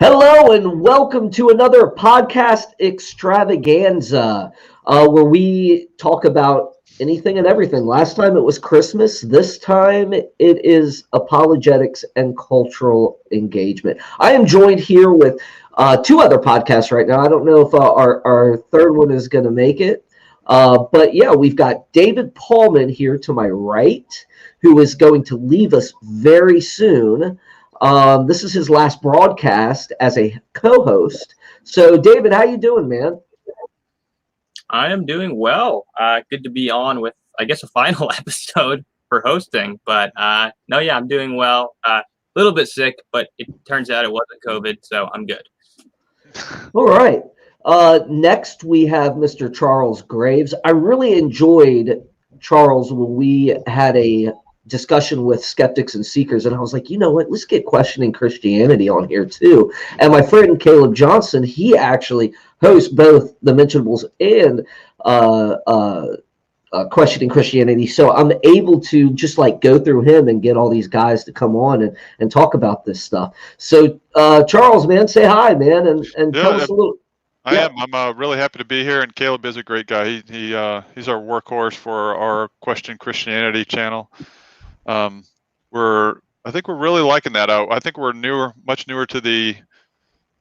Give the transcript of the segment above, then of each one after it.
Hello and welcome to another podcast extravaganza, where we talk about anything and everything. Last time it was Christmas. This time it is apologetics and cultural engagement. I am joined here with two other podcasts right now. I don't know if our third one is going to make it, but yeah, we've got David Paulman here to my right, who is going to leave us very soon. This is his last broadcast as a co-host. So, David, how you doing, man? I am doing well. Good to be on with, I guess, a final episode for hosting. But no, yeah, I'm doing well. A little bit sick, but it turns out it wasn't COVID, so I'm good. All right. Next, we have Mr. Charles Graves. I really enjoyed Charles when we had a discussion with skeptics and seekers, and I was like, you know what? Let's get questioning Christianity on here too. And my friend Caleb Johnson, he actually hosts both the Mentionables and questioning Christianity. So I'm able to just like go through him and get all these guys to come on and talk about this stuff. So Charles, man, say hi, man, and tell us a little. I am. I'm really happy to be here, and Caleb is a great guy. He's our workhorse for our Question Christianity channel. I think we're really liking that out. I think we're much newer to the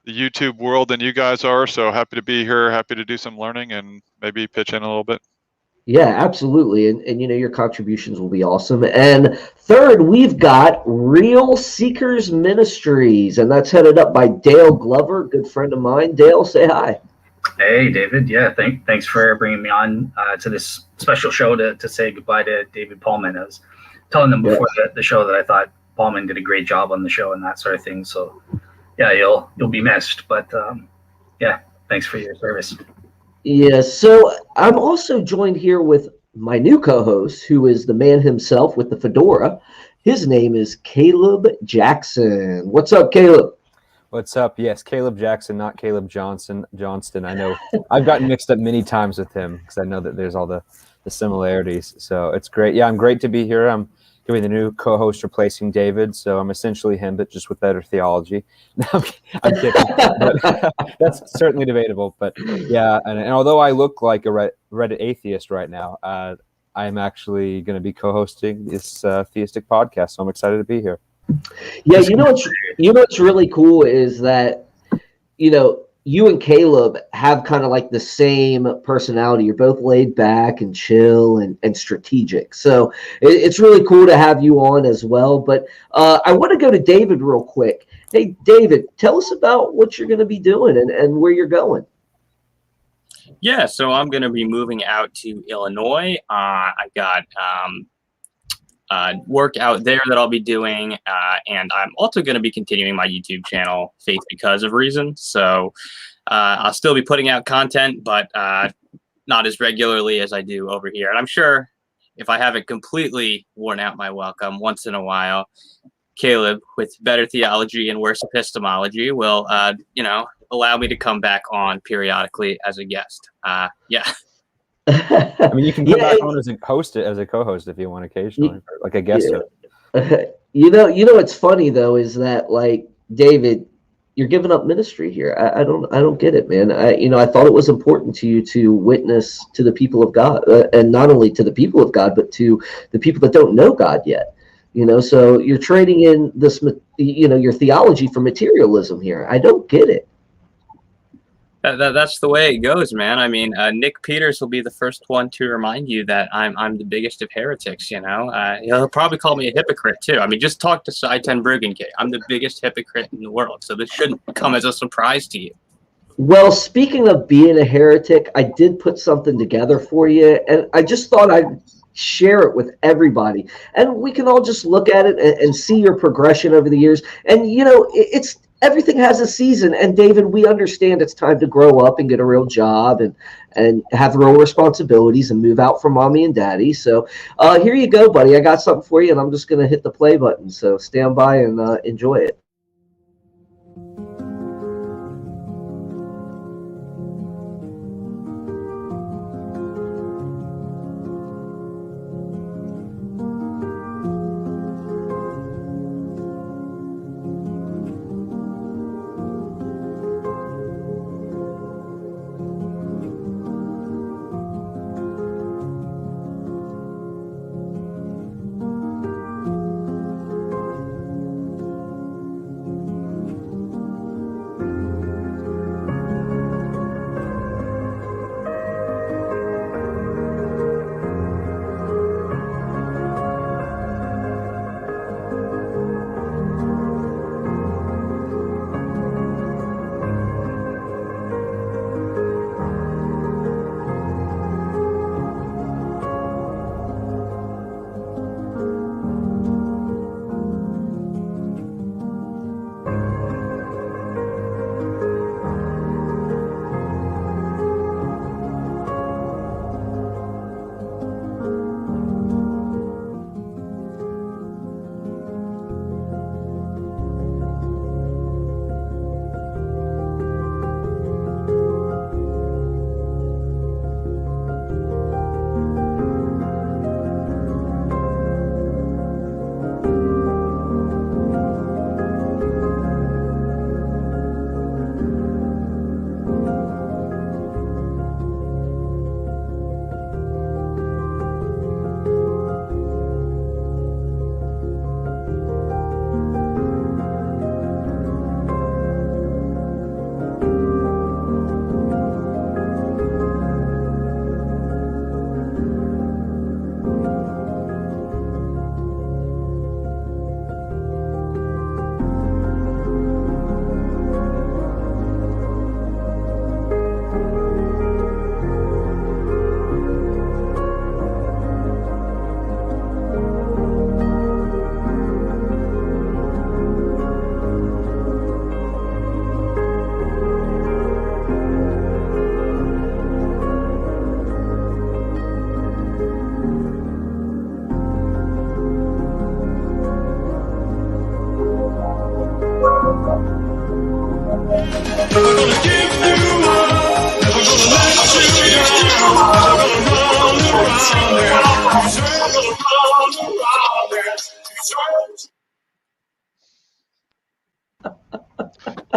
YouTube world than you guys are. So happy to be here. Happy to do some learning and maybe pitch in a little bit. Yeah, absolutely. And you know, your contributions will be awesome. And third, we've got Real Seekers Ministries, and that's headed up by Dale Glover, good friend of mine. Dale, say hi. Hey, David. Yeah, thanks for bringing me on to this special show to say goodbye to David Paulman. I was telling them before the show that I thought Paulman did a great job on the show and that sort of thing. So, yeah, you'll be missed. But yeah, thanks for your service. Yeah, so I'm also joined here with my new co-host, who is the man himself with the fedora. His name is Caleb Jackson. What's up, Caleb? What's up? Yes, Caleb Jackson, not Caleb Johnston. I know I've gotten mixed up many times with him because I know that there's all the similarities. So it's great. Yeah, I'm great to be here. I'm going to be the new co-host replacing David. So I'm essentially him, but just with better theology. I'm kidding. But that's certainly debatable. But yeah, and although I look like a Reddit atheist right now, I'm actually going to be co-hosting this theistic podcast. So I'm excited to be here. Yeah, you know what's really cool is that, you know, you and Caleb have kind of like the same personality. You're both laid back and chill and strategic. So it's really cool to have you on as well. But I want to go to David real quick. Hey, David, tell us about what you're going to be doing and where you're going. Yeah, so I'm going to be moving out to Illinois. I got work out there that I'll be doing, and I'm also going to be continuing my YouTube channel, Faith Because of Reason. So I'll still be putting out content, but not as regularly as I do over here. And I'm sure if I haven't completely worn out my welcome, once in a while, Caleb, with better theology and worse epistemology, will allow me to come back on periodically as a guest. Yeah. I mean, you can come back on as a co-host if you want occasionally, like a guest host. You know, what's funny though is that, like, David, you're giving up ministry here. I don't get it, man. I thought it was important to you to witness to the people of God, and not only to the people of God, but to the people that don't know God yet. You know, so you're trading in this, your theology for materialism here. I don't get it. That's the way it goes, man. I mean, Nick Peters will be the first one to remind you that I'm the biggest of heretics. You know, he'll probably call me a hypocrite too. I mean, just talk to Cy Ten Bruggencay. I'm the biggest hypocrite in the world, so this shouldn't come as a surprise to you. Well, speaking of being a heretic, I did put something together for you, and I just thought I'd share it with everybody, and we can all just look at it and see your progression over the years. And you know, it's everything has a season, and David, we understand it's time to grow up and get a real job and have real responsibilities and move out from mommy and daddy. So here you go, buddy. I got something for you, and I'm just going to hit the play button. So stand by and enjoy it.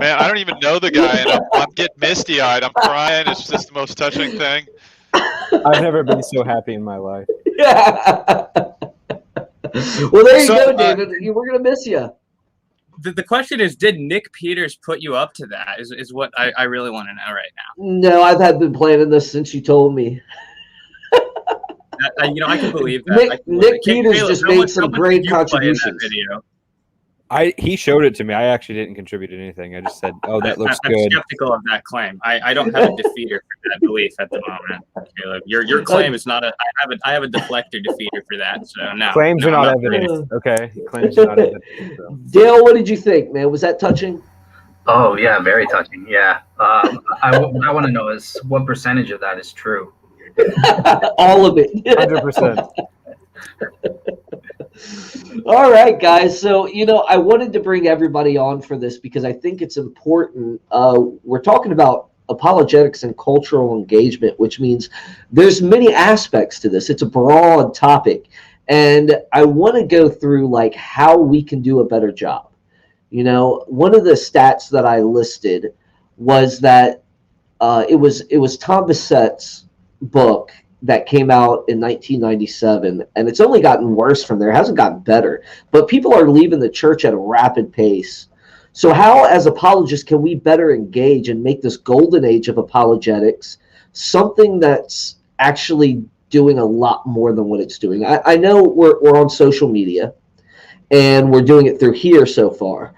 Man, I don't even know the guy, and I'm getting misty-eyed. I'm crying. It's just the most touching thing. I've never been so happy in my life. Yeah. Well, there you So, go, David. We're gonna miss you. The question is, did Nick Peters put you up to that? Is what I really want to know right now. No, I've been planning this since you told me. I can believe that. Nick Peters Caleb, just how made much some did great you play in that contributions. video? He showed it to me. I actually didn't contribute anything. I just said, "Oh, that looks I'm good." skeptical of that claim. I don't have a defeater for that belief at the moment, Caleb. Your claim is not a. I have a deflector defeater for that. So no. Claims are I'm not not evidence. Okay, claims are not evidence. So. Dale, what did you think, man? Was that touching? Oh yeah, very touching. Yeah. What I want to know is what percentage of that is true. All of it. 100%. All right, guys. So, I wanted to bring everybody on for this because I think it's important. We're talking about apologetics and cultural engagement, which means there's many aspects to this. It's a broad topic. And I want to go through like how we can do a better job. One of the stats that I listed was that it was Tom Bissett's book that came out in 1997, and it's only gotten worse from there. It hasn't gotten better, but people are leaving the church at a rapid pace. So how, as apologists, can we better engage and make this golden age of apologetics something that's actually doing a lot more than what it's doing? I know we're on social media, and we're doing it through here so far,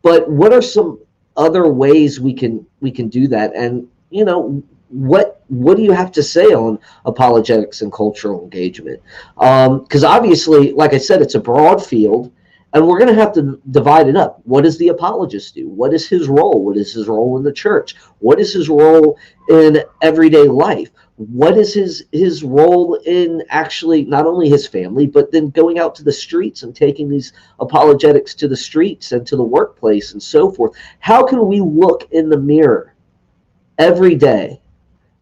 but what are some other ways we can do that? And what do you have to say on apologetics and cultural engagement? Because obviously, like I said, it's a broad field, and we're going to have to divide it up. What does the apologist do? What is his role? What is his role in the church? What is his role in everyday life? What is his role in actually not only his family, but then going out to the streets and taking these apologetics to the streets and to the workplace and so forth? How can we look in the mirror every day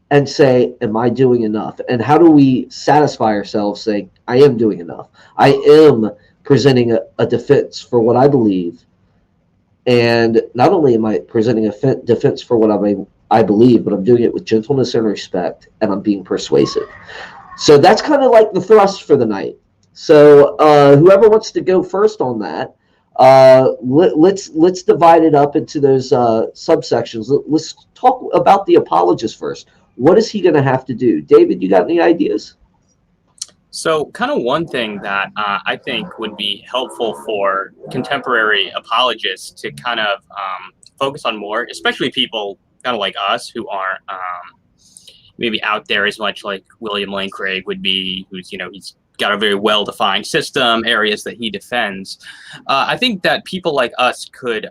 and say, am I doing enough? And how do we satisfy ourselves saying, I am doing enough? I am presenting a defense for what I believe. And not only am I presenting a defense for what I believe, but I'm doing it with gentleness and respect, and I'm being persuasive. So that's kind of like the thrust for the night. So whoever wants to go first on that, let's divide it up into those subsections. Let's talk about the apologist first. What is he going to have to do? David, you got any ideas? So kind of one thing that I think would be helpful for contemporary apologists to kind of focus on more, especially people kind of like us who aren't maybe out there as much like William Lane Craig would be, who's, he's got a very well-defined system, areas that he defends. I think that people like us could,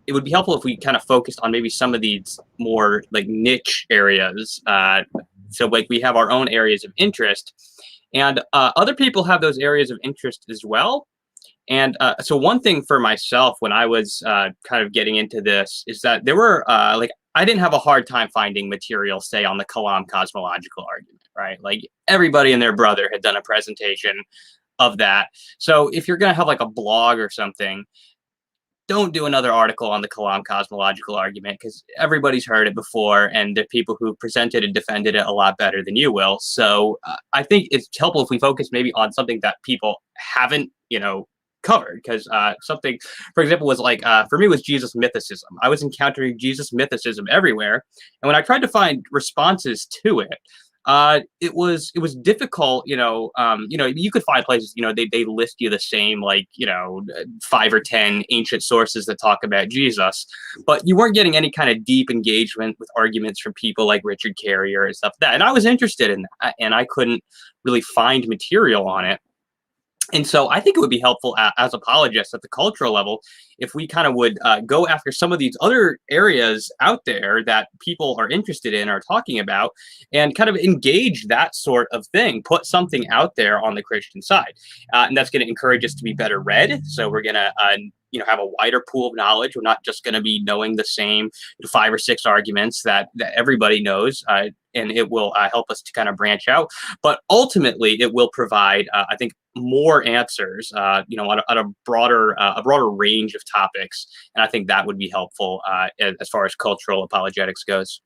it would be helpful if we kind of focused on maybe some of these more like niche areas. So like we have our own areas of interest, and other people have those areas of interest as well. And so one thing for myself when I was kind of getting into this is that there were I didn't have a hard time finding material, say, on the Kalam cosmological argument, right? Like everybody and their brother had done a presentation of that. So if you're going to have like a blog or something, don't do another article on the Kalam cosmological argument, because everybody's heard it before, and the people who presented and defended it a lot better than you will. So I think it's helpful if we focus maybe on something that people haven't, covered, because something, for example, was like for me was Jesus mythicism. I was encountering Jesus mythicism everywhere, and when I tried to find responses to it, it was difficult. You could find places, they list you the same 5 or 10 ancient sources that talk about Jesus, but you weren't getting any kind of deep engagement with arguments from people like Richard Carrier and stuff like that. And I was interested in that, and I couldn't really find material on it. And so I think it would be helpful as apologists at the cultural level if we kind of would go after some of these other areas out there that people are interested in or talking about, and kind of engage that sort of thing, put something out there on the Christian side. And that's going to encourage us to be better read. So we're going to have a wider pool of knowledge. We're not just going to be knowing the same 5 or 6 arguments that everybody knows, and it will help us to kind of branch out. But ultimately, it will provide, I think, more answers, on a broader range of topics, and I think that would be helpful as far as cultural apologetics goes.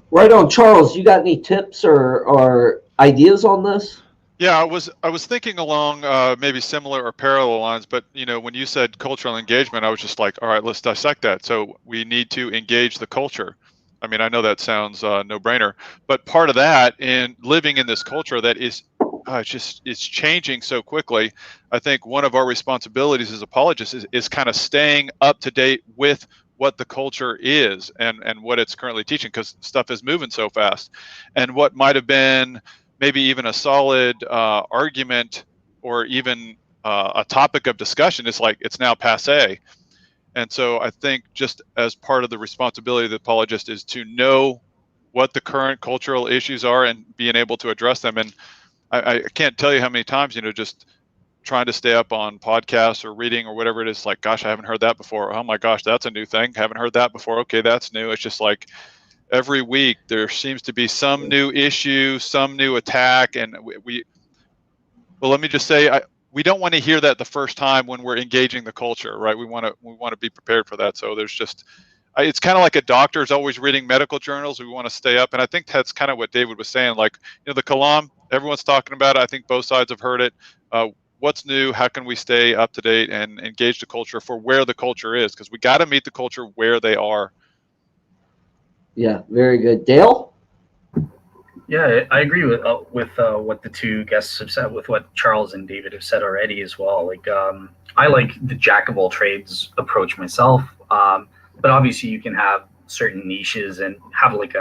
Right on, Charles. You got any tips or ideas on this? Yeah, I was thinking along maybe similar or parallel lines, but when you said cultural engagement, I was just like, all right, let's dissect that. So we need to engage the culture. I mean, I know that sounds no-brainer, but part of that in living in this culture that is it's changing so quickly. I think one of our responsibilities as apologists is kind of staying up to date with what the culture is and what it's currently teaching, because stuff is moving so fast. And what might have been maybe even a solid argument or even a topic of discussion is like, it's now passé. And so I think just as part of the responsibility of the apologist is to know what the current cultural issues are and being able to address them. And I can't tell you how many times, just trying to stay up on podcasts or reading or whatever it is, like, gosh, I haven't heard that before. Oh my gosh, that's a new thing. Haven't heard that before. Okay, that's new. It's just like every week there seems to be some new issue, some new attack. And well, let me just say, we don't want to hear that the first time when we're engaging the culture, right? We want to be prepared for that. So there's just, it's kind of like a doctor is always reading medical journals. We want to stay up. And I think that's kind of what David was saying. Like, the Kalam, everyone's talking about it. I think both sides have heard it. What's new? How can we stay up to date and engage the culture for where the culture is? Because we got to meet the culture where they are. Yeah, very good. Dale? Yeah, I agree with what the two guests have said, with what Charles and David have said already as well. Like, I like the jack of all trades approach myself, but obviously you can have certain niches and have like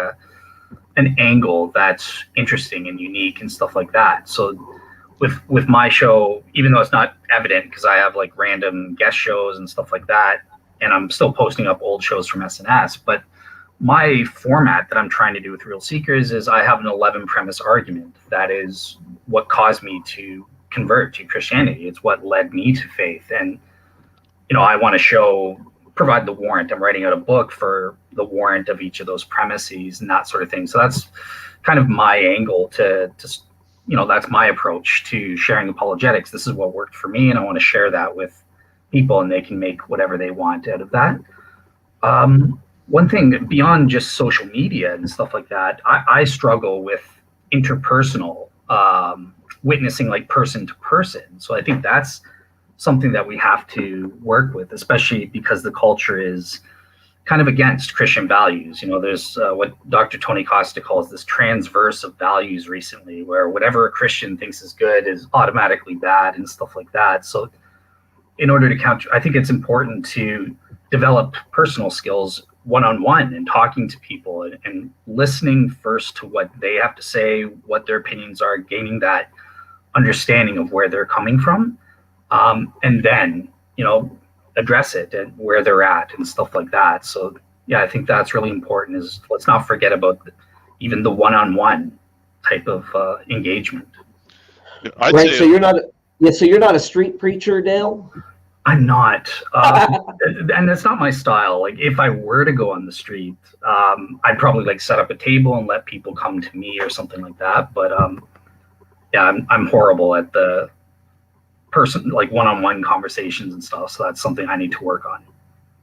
an angle that's interesting and unique and stuff like that. So with my show, even though it's not evident because I have like random guest shows and stuff like that, and I'm still posting up old shows from SNS, but my format that I'm trying to do with Real Seekers is I have an 11 premise argument. That is what caused me to convert to Christianity. It's what led me to faith. And, I want to provide the warrant. I'm writing out a book for the warrant of each of those premises and that sort of thing. So that's kind of my angle to that's my approach to sharing apologetics. This is what worked for me, and I want to share that with people, and they can make whatever they want out of that. One thing beyond just social media and stuff like that, I struggle with interpersonal witnessing, like person to person. So I think that's something that we have to work with, especially because the culture is kind of against Christian values. There's what Dr. Tony Costa calls this transverse of values recently, where whatever a Christian thinks is good is automatically bad and stuff like that. So in order to counter, I think it's important to develop personal skills one-on-one and talking to people and listening first to what they have to say, what their opinions are, gaining that understanding of where they're coming from, and then, address it and where they're at and stuff like that. So yeah, I think that's really important. Is let's not forget about even the one-on-one type of engagement. Right. So you're not a street preacher, Dale? I'm not, and that's not my style. Like, if I were to go on the street, I'd probably like set up a table and let people come to me or something like that. But yeah, I'm horrible at the person, like one-on-one conversations and stuff. So that's something I need to work on.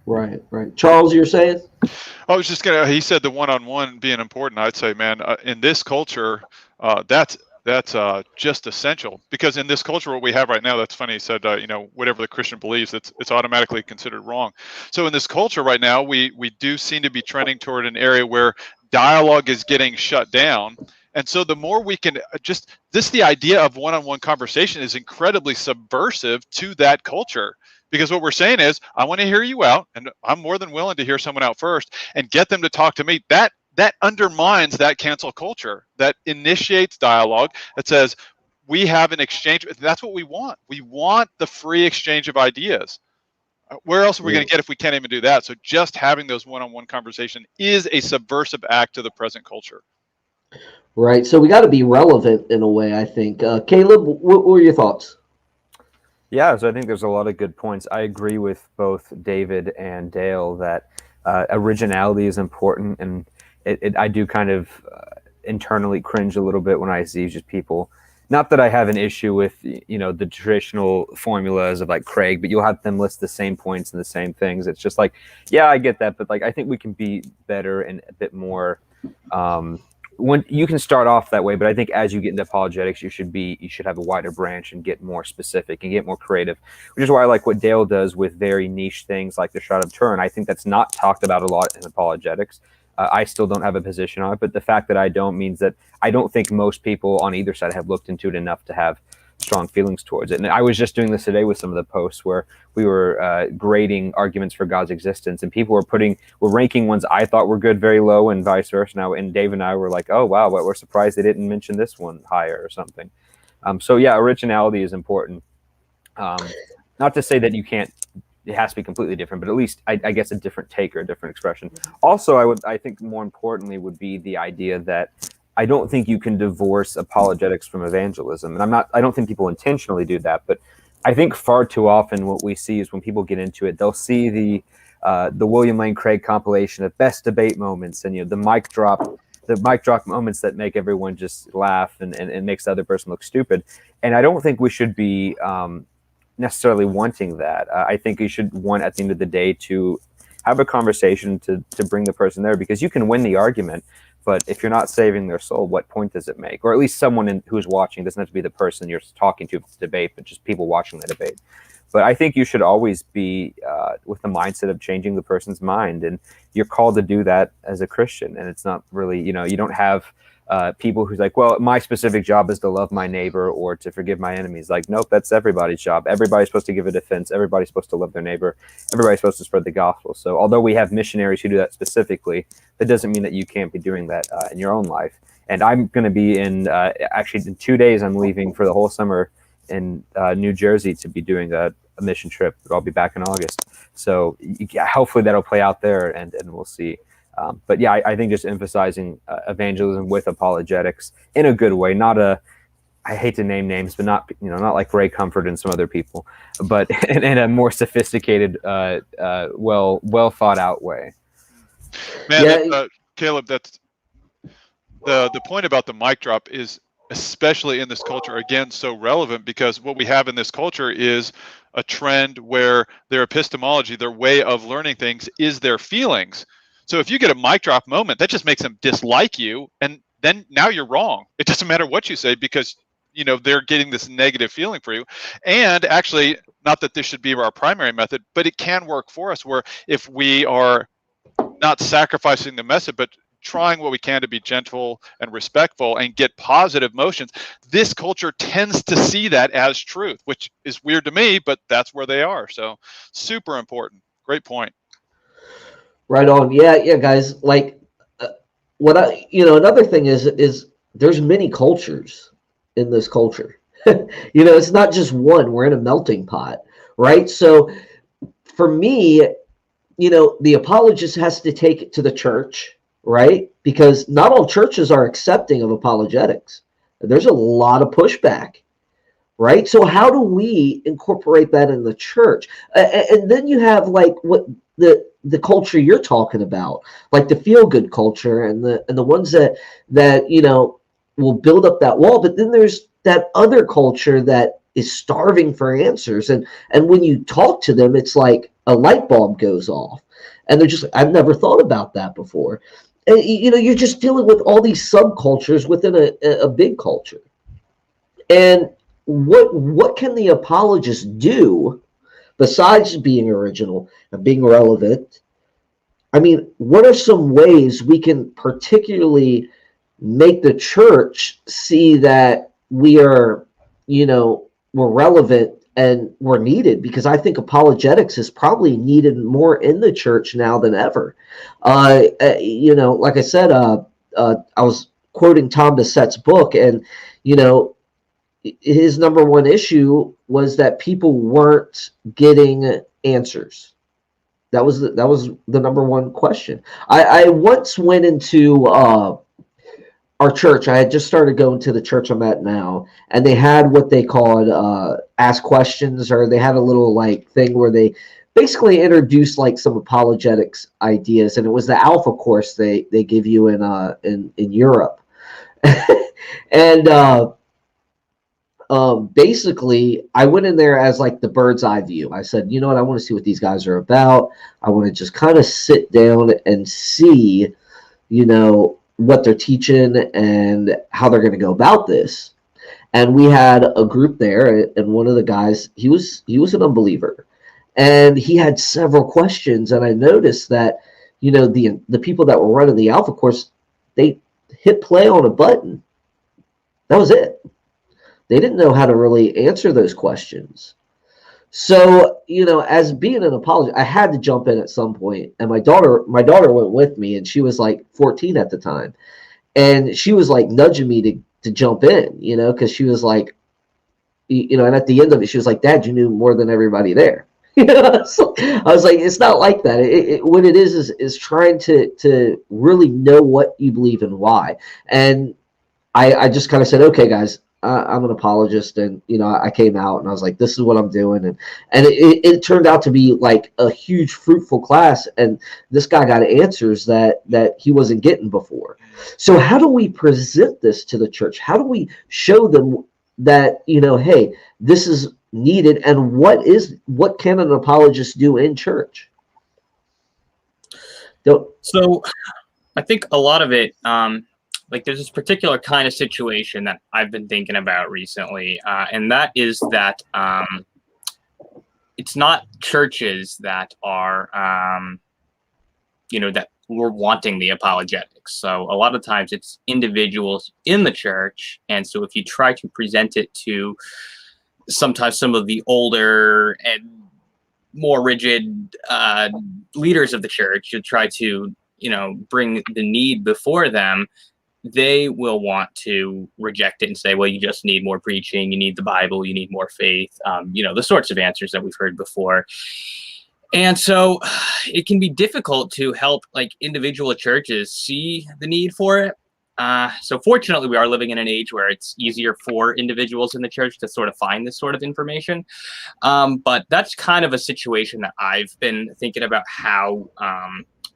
Right. Charles, you're saying? I was just he said the one-on-one being important. I'd say, man, in this culture, that's just essential, because in this culture, what we have right now, that's funny. He said, whatever the Christian believes, it's automatically considered wrong. So in this culture right now, we do seem to be trending toward an area where dialogue is getting shut down. And so the more we can the idea of one-on-one conversation is incredibly subversive to that culture, because what we're saying is, I want to hear you out, and I'm more than willing to hear someone out first and get them to talk to me. That undermines that cancel culture that initiates dialogue, that says we have an exchange. That's what we want. We want the free exchange of ideas. Where else are we going to get if we can't even do that? So just having those one-on-one conversations is a subversive act to the present culture. right? So we got to be relevant in a way, I think. Caleb, what were your thoughts? Yeah, so I think there's a lot of good points. I agree with both David and Dale that originality is important, and I do kind of internally cringe a little bit when I see just people. Not that I have an issue with the traditional formulas of like Craig, but you'll have them list the same points and the same things. It's just like, yeah, I get that, but like I think we can be better and a bit more. When you can start off that way, but I think as you get into apologetics, you should have a wider branch and get more specific and get more creative, which is why I like what Dale does with very niche things like the shot of Turin. I think that's not talked about a lot in apologetics. I still don't have a position on it, but the fact that I don't means that I don't think most people on either side have looked into it enough to have strong feelings towards it. And I was just doing this today with some of the posts where we were grading arguments for God's existence, and people were ranking ones I thought were good very low, and vice versa. Now, and Dave and I were like, oh wow, we're surprised they didn't mention this one higher or something. So yeah, originality is important. Not to say that it has to be completely different, but at least I guess a different take or a different expression. Also, I think more importantly would be the idea that I don't think you can divorce apologetics from evangelism. And I don't think people intentionally do that, but I think far too often what we see is when people get into it, they'll see the William Lane Craig compilation of best debate moments and the mic drop moments that make everyone just laugh and makes the other person look stupid. And I don't think we should be necessarily wanting that. I think you should want at the end of the day to have a conversation to bring the person there, because you can win the argument, but if you're not saving their soul, what point does it make? Or at least someone who's watching. It doesn't have to be the person you're talking to if it's a debate, but just people watching the debate. But I think you should always be with the mindset of changing the person's mind, and you're called to do that as a Christian. And it's not really, you don't have people who's like, well, my specific job is to love my neighbor or to forgive my enemies. Like, nope, that's everybody's job. Everybody's supposed to give a defense. Everybody's supposed to love their neighbor. Everybody's supposed to spread the gospel. So although we have missionaries who do that specifically, that doesn't mean that you can't be doing that in your own life. And I'm going to be actually in 2 days, I'm leaving for the whole summer in New Jersey to be doing a mission trip, but I'll be back in August. So hopefully that'll play out there, and we'll see. But yeah, I think just emphasizing evangelism with apologetics in a good way, I hate to name names, but not like Ray Comfort and some other people, but in a more sophisticated, well thought out way. Man, Caleb, that's the point about the mic drop is especially in this culture, again, so relevant, because what we have in this culture is a trend where their epistemology, their way of learning things, is their feelings. So if you get a mic drop moment, that just makes them dislike you, and then now you're wrong. It doesn't matter what you say, because they're getting this negative feeling for you. And actually, not that this should be our primary method, but it can work for us, where if we are not sacrificing the message, but trying what we can to be gentle and respectful and get positive motions, this culture tends to see that as truth, which is weird to me, but that's where they are. So super important. Great point. Right on. Yeah, guys. Like, another thing is there's many cultures in this culture. It's not just one. We're in a melting pot, right? So, for me, the apologist has to take it to the church, right? Because not all churches are accepting of apologetics. There's a lot of pushback, right? So, how do we incorporate that in the church? And then you have like what the culture you're talking about, like the feel good culture and the ones that will build up that wall. But then there's that other culture that is starving for answers. And when you talk to them, it's like a light bulb goes off and they're just like, I've never thought about that before. And, you're just dealing with all these subcultures within a big culture. And what can the apologist do besides being original and being relevant? I mean, what are some ways we can particularly make the church see that we are, we're relevant and we're needed? Because I think apologetics is probably needed more in the church now than ever. Like I said, I was quoting Tom Bessette's book, and, his number one issue was that people weren't getting answers. That was the number one question. I once went into our church, I had just started going to the church I'm at now, and they had what they called ask questions, or they had a little like thing where they basically introduced like some apologetics ideas, and it was the Alpha course they give you in Europe. And basically, I went in there as like the bird's eye view. I said, you know what, I want to see what these guys are about. I want to just kind of sit down and see, you know, what they're teaching and how they're going to go about this. And we had a group there, and one of the guys, he was an unbeliever, and he had several questions. And I noticed that, you know, the people that were running the Alpha course, they hit play on a button. That was it. They didn't know how to really answer those questions. So, you know, as being an apologist, I had to jump in at some point. And my daughter went with me, and she was like 14 at the time. And she was like nudging me to jump in, you know, because she was like, you know, and at the end of it, she was like, Dad, you knew more than everybody there. You know, so I was like, it's not like that. What it is trying to really know what you believe and why. And I just kind of said, okay, guys, I'm an apologist, and you know, I came out and I was like, this is what I'm doing, and it turned out to be like a huge fruitful class, and this guy got answers that he wasn't getting before. So how do we present this to the church? How do we show them that, you know, hey, this is needed, and what can an apologist do in church? So I think a lot of it, like there's this particular kind of situation that I've been thinking about recently, and that is that it's not churches that are, you know, that we're wanting the apologetics. So a lot of times it's individuals in the church, and so if you try to present it to sometimes some of the older and more rigid leaders of the church, you try to, you know, bring the need before them, they will want to reject it and say, well, you just need more preaching, you need the Bible, you need more faith, you know, the sorts of answers that we've heard before. And so it can be difficult to help like individual churches see the need for it. So fortunately, we are living in an age where it's easier for individuals in the church to sort of find this sort of information. But that's kind of a situation that I've been thinking about how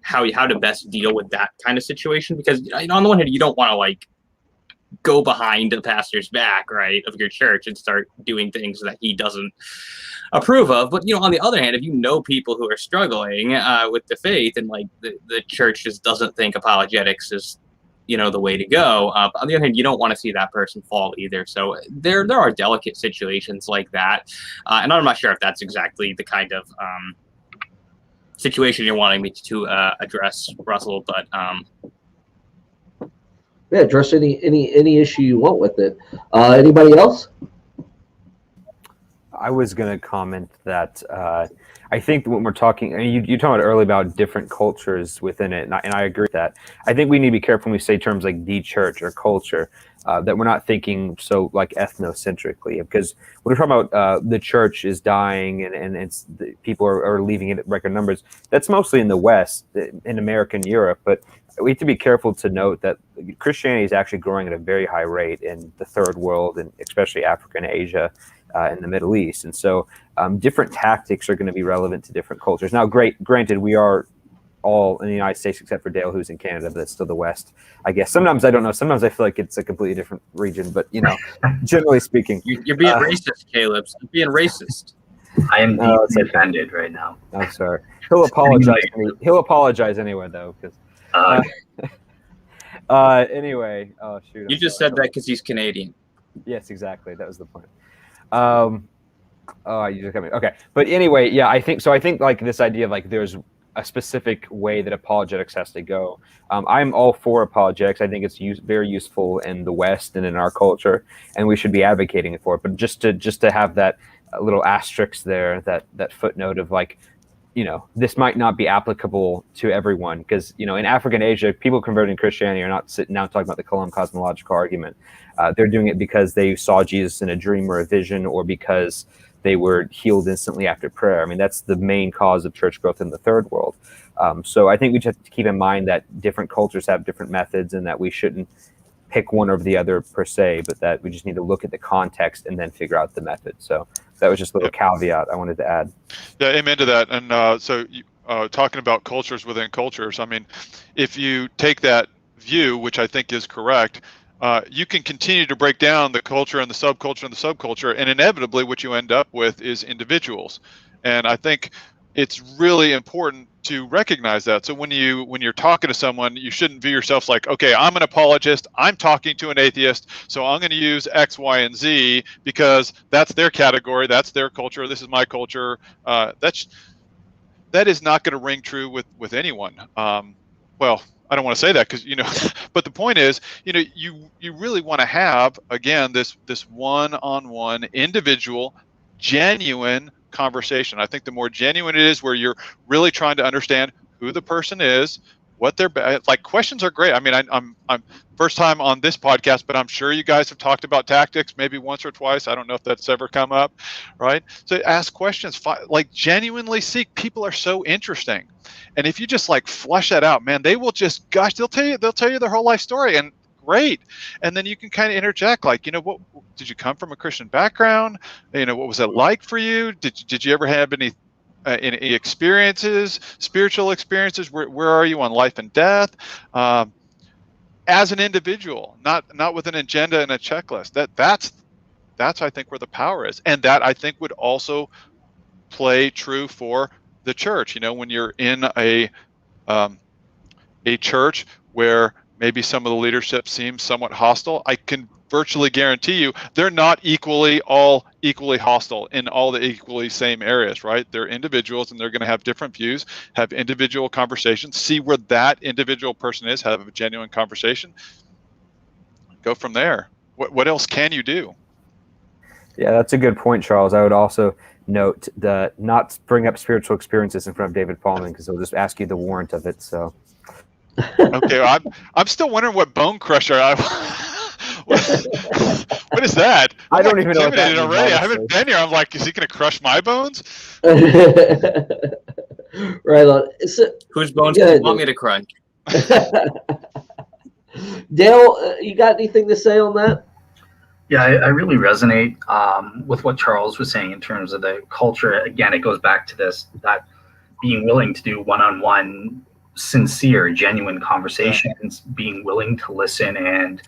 to best deal with that kind of situation, because, you know, on the one hand, you don't want to like go behind the pastor's back, right, of your church and start doing things that he doesn't approve of. But, you know, on the other hand, if you know people who are struggling with the faith, and like the church just doesn't think apologetics is, you know, the way to go, on the other hand, you don't want to see that person fall either. So there are delicate situations like that, and I'm not sure if that's exactly the kind of situation you're wanting me to address, Russell, but yeah, address any issue you want with it. Anybody else? I was going to comment that I think when we're talking, I mean, you talked about earlier about different cultures within it, and I agree with that. I think we need to be careful when we say terms like the church or culture, that we're not thinking so like ethnocentrically, because when we're talking about the church is dying and it's people are leaving it at record numbers, that's mostly in the West, in America and Europe, but we have to be careful to note that Christianity is actually growing at a very high rate in the third world, and especially Africa and Asia, in the Middle East. And so different tactics are going to be relevant to different cultures. Now, granted, we are all in the United States except for Dale, who's in Canada, but it's still the West, I guess. Sometimes I don't know. Sometimes I feel like it's a completely different region, but, you know, generally speaking. You're being racist, Caleb. You're being racist. I am deeply offended right now. I'm sorry. He'll apologize. He'll apologize anyway, though, because. Anyway, oh shoot! You just said that because he's Canadian. Yes, exactly. That was the point. Oh, you just got me. Okay, but anyway, yeah, I think like this idea of like there's a specific way that apologetics has to go. I'm all for apologetics. I think it's very useful in the West and in our culture, and we should be advocating for it. But just to have that little asterisk there, that footnote of like, you know, this might not be applicable to everyone, because, you know, in Africa and Asia, people converting to Christianity are not sitting down talking about the Column cosmological argument. They're doing it because they saw Jesus in a dream or a vision, or because they were healed instantly after prayer. I mean, that's the main cause of church growth in the third world. So I think we just have to keep in mind that different cultures have different methods, and that we shouldn't pick one over the other per se, but that we just need to look at the context and then figure out the method. So that was just a little caveat I wanted to add. Yeah, amen to that. And so talking about cultures within cultures, I mean, if you take that view, which I think is correct, you can continue to break down the culture and the subculture, and inevitably what you end up with is individuals. And I think it's really important to recognize that. So when you're talking to someone, you shouldn't view yourself like, okay, I'm an apologist, I'm talking to an atheist, so I'm going to use X, Y, and Z because that's their category, that's their culture, this is my culture. That is not going to ring true with anyone. Well, I don't want to say that because, but the point is, you really want to have, again, this one-on-one individual, genuine conversation. I think the more genuine it is, where you're really trying to understand who the person is, what they're like. Questions are great. I mean, I'm first time on this podcast, but I'm sure you guys have talked about tactics maybe once or twice. I don't know if that's ever come up, right? So ask questions, like genuinely seek. People are so interesting, and if you just like flush that out, man, they will just, gosh, they'll tell you their whole life story, and great. And then you can kind of interject, like, what did you come from a Christian background? What was it like for you? Did you ever have any experiences, spiritual experiences? Where are you on life and death? As an individual, not with an agenda and a checklist. That's I think where the power is, and that I think would also play true for the church. When you're in a church where maybe some of the leadership seems somewhat hostile, I can virtually guarantee you they're not all equally hostile in all the equally same areas, right? They're individuals, and they're going to have different views, have individual conversations, see where that individual person is, have a genuine conversation, go from there. What else can you do? Yeah, that's a good point, Charles. I would also note that not bring up spiritual experiences in front of David Paulman, because he'll just ask you the warrant of it. So okay, well, I'm still wondering what bone crusher what is that? I don't even know what that means, already. I haven't been here. I'm like, is he going to crush my bones? Right on. Whose bones do you want me to crunch? Dale, you got anything to say on that? Yeah, I really resonate with what Charles was saying in terms of the culture. Again, it goes back to that being willing to do one-on-one, sincere, genuine conversations, being willing to listen and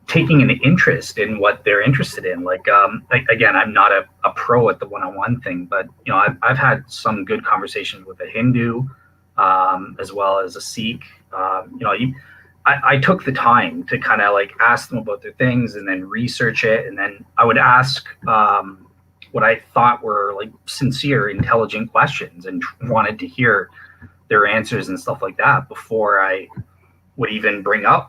taking an interest in what they're interested in. Like, again, I'm not a pro at the one-on-one thing, but I've had some good conversations with a Hindu, as well as a Sikh. I took the time to kind of like ask them about their things and then research it, and then I would ask what I thought were like sincere, intelligent questions, and wanted to hear their answers and stuff like that before I would even bring up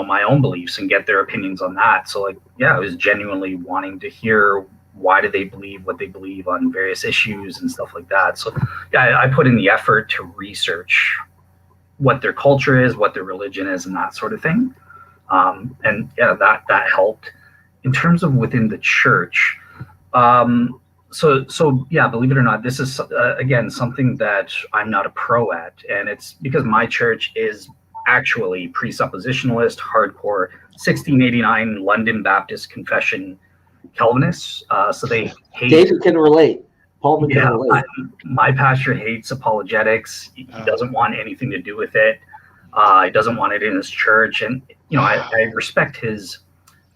my own beliefs and get their opinions on that. So I was genuinely wanting to hear why do they believe what they believe on various issues and stuff like that. So I put in the effort to research what their culture is, what their religion is, and that sort of thing. That helped. In terms of within the church, believe it or not, this is again something that I'm not a pro at, and it's because my church is actually presuppositionalist, hardcore 1689 London Baptist Confession Calvinists. So they hate. David can relate. Paulman can relate. My pastor hates apologetics. He doesn't want anything to do with it. He doesn't want it in his church, and I respect his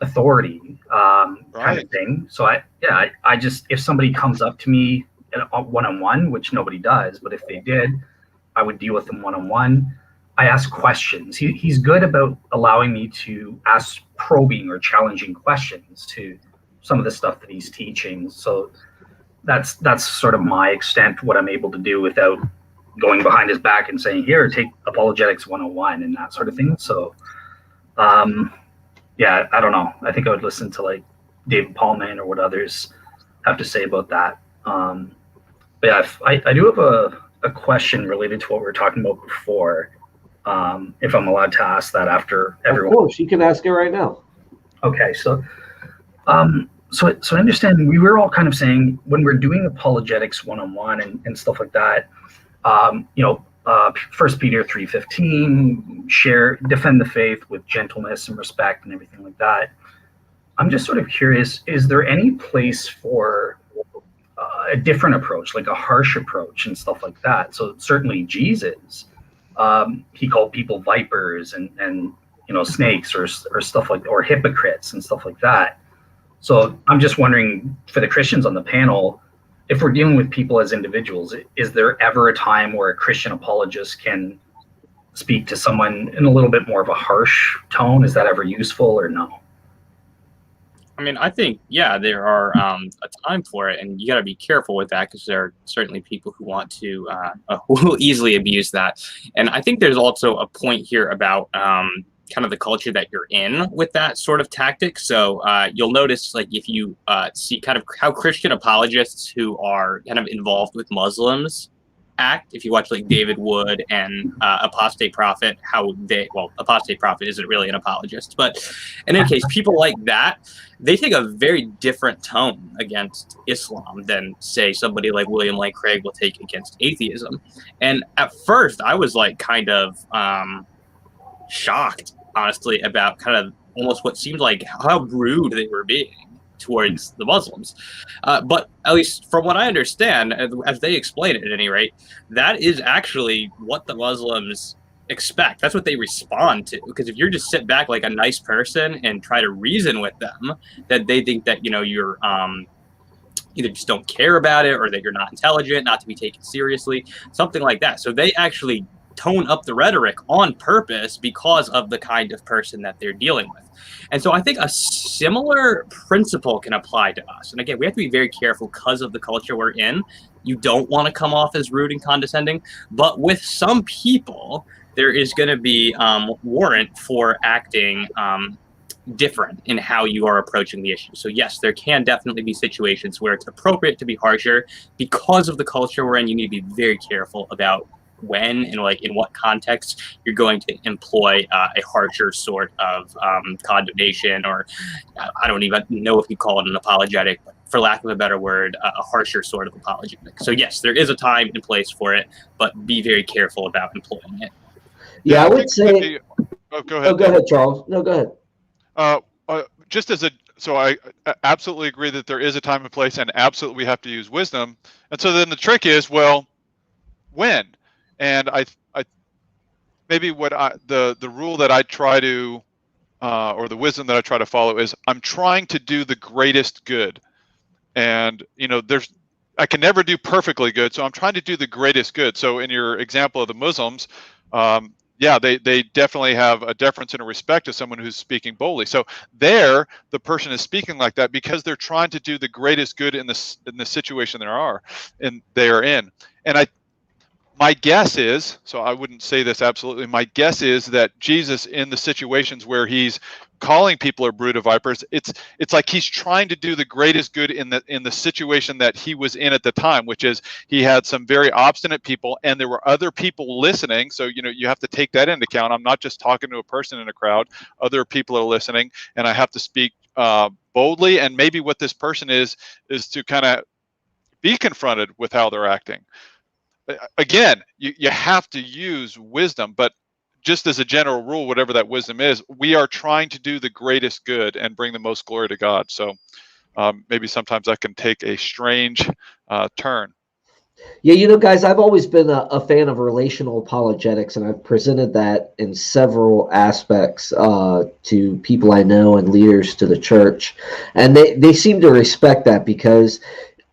authority, kind of thing. So I just, if somebody comes up to me one-on-one, which nobody does, but if they did, I would deal with them one-on-one. I ask questions. He's good about allowing me to ask probing or challenging questions to some of the stuff that he's teaching. So that's sort of my extent, what I'm able to do without going behind his back and saying, here, take apologetics 101 and that sort of thing. So, I don't know. I think I would listen to like David Paulman or what others have to say about that. I do have a question related to what we were talking about before. If I'm allowed to ask that after everyone. Of course, you can ask it right now. Okay, so I understand we were all kind of saying when we're doing apologetics 101 and stuff like that, 1 Peter 3:15, defend the faith with gentleness and respect and everything like that. I'm just sort of curious, is there any place for a different approach, like a harsh approach and stuff like that? So certainly Jesus, he called people vipers and snakes or stuff like, or hypocrites and stuff like that. So I'm just wondering, for the Christians on the panel, if we're dealing with people as individuals, is there ever a time where a Christian apologist can speak to someone in a little bit more of a harsh tone? Is that ever useful or no? I mean, I think, yeah, there are a time for it, and you got to be careful with that, because there are certainly people who want to, who will easily abuse that. And I think there's also a point here about kind of the culture that you're in with that sort of tactic. So you'll notice, like, if you see kind of how Christian apologists who are kind of involved with Muslims act, if you watch like David Wood and Apostate Prophet, Apostate Prophet isn't really an apologist, but in any case, people like that, they take a very different tone against Islam than, say, somebody like William Lane Craig will take against atheism. And at first I was like kind of shocked, honestly, about kind of almost what seemed like how rude they were being towards the Muslims. But at least from what I understand, as they explain it at any rate, that is actually what the Muslims expect. That's what they respond to. Because if you're just sit back like a nice person and try to reason with them, that they think that, you're either just don't care about it, or that you're not intelligent, not to be taken seriously, something like that. So they actually tone up the rhetoric on purpose because of the kind of person that they're dealing with. And so I think a similar principle can apply to us. And again, we have to be very careful because of the culture we're in. You don't want to come off as rude and condescending, but with some people, there is going to be warrant for acting different in how you are approaching the issue. So yes, there can definitely be situations where it's appropriate to be harsher because of the culture we're in. You need to be very careful about when and like in what context you're going to employ a harsher sort of condemnation, or I don't even know if you call it an apologetic, but for lack of a better word, a harsher sort of apologetic. So yes, there is a time and place for it, but be very careful about employing it. Yeah, I would say. Go ahead. Oh, go ahead, Charles. No, go ahead. So I absolutely agree that there is a time and place, and absolutely we have to use wisdom. And so then the trick is, well, when? And I maybe the rule that I try to, or the wisdom that I try to follow is, I'm trying to do the greatest good. And, I can never do perfectly good, so I'm trying to do the greatest good. So in your example of the Muslims, they definitely have a deference and a respect to someone who's speaking boldly. So there, the person is speaking like that because they're trying to do the greatest good in the situation they are in. And my guess is, so I wouldn't say this absolutely, my guess is that Jesus, in the situations where he's calling people a brood of vipers, it's like he's trying to do the greatest good in the situation that he was in at the time, which is he had some very obstinate people and there were other people listening. So, you have to take that into account. I'm not just talking to a person in a crowd. Other people are listening, and I have to speak boldly. And maybe what this person is to kind of be confronted with how they're acting. Again, you have to use wisdom, but just as a general rule, whatever that wisdom is, we are trying to do the greatest good and bring the most glory to God. So maybe sometimes that can take a strange turn. Yeah, guys, I've always been a fan of relational apologetics, and I've presented that in several aspects to people I know and leaders to the church. And they seem to respect that, because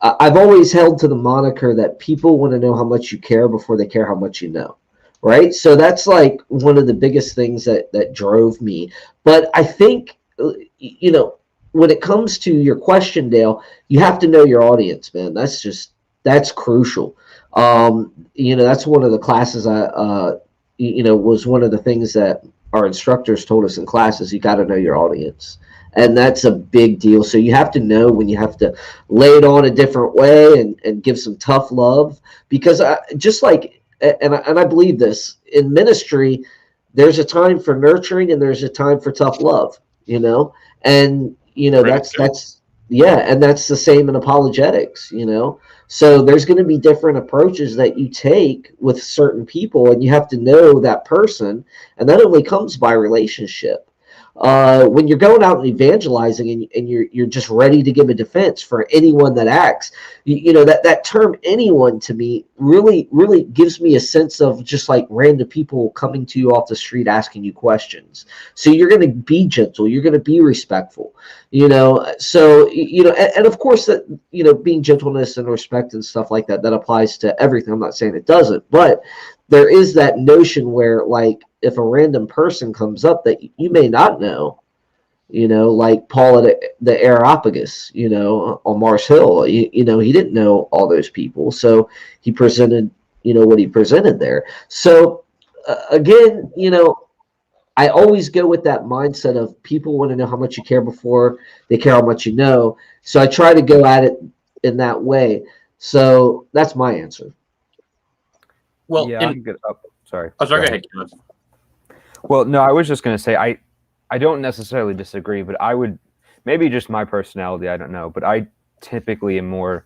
I've always held to the moniker that people want to know how much you care before they care how much you know, right? So that's like one of the biggest things that drove me. But I think, when it comes to your question, Dale, you have to know your audience, man. That's crucial. That's one of the classes was one of the things that our instructors told us in classes. You got to know your audience. And that's a big deal. So you have to know when you have to lay it on a different way and give some tough love, because I believe this in ministry, there's a time for nurturing and there's a time for tough love, and that's Yeah, and that's the same in apologetics, you know. So there's going to be different approaches that you take with certain people, and you have to know that person, and that only comes by relationship. When you're going out and evangelizing, and you're just ready to give a defense for anyone that acts, you know that term "anyone" to me really gives me a sense of just like random people coming to you off the street asking you questions. So you're going to be gentle, you're going to be respectful, you know. So you know, and of course that, you know, being gentleness and respect and stuff like that, that applies to everything. I'm not saying it doesn't, but there is that notion where, like, if a random person comes up that you may not know, you know, like Paul at the Areopagus, you know, on Mars Hill, you know, he didn't know all those people, so he presented, you know, what he presented there. So again, you know, I always go with that mindset of people want to know how much you care before they care how much you know. So I try to go at it in that way. So that's my answer. Well, yeah, I'm good. Oh, sorry. oh, sorry, Go go ahead, Caleb. Well, no, I was just going to say I don't necessarily disagree, but I would, maybe just my personality, I don't know, but I typically am more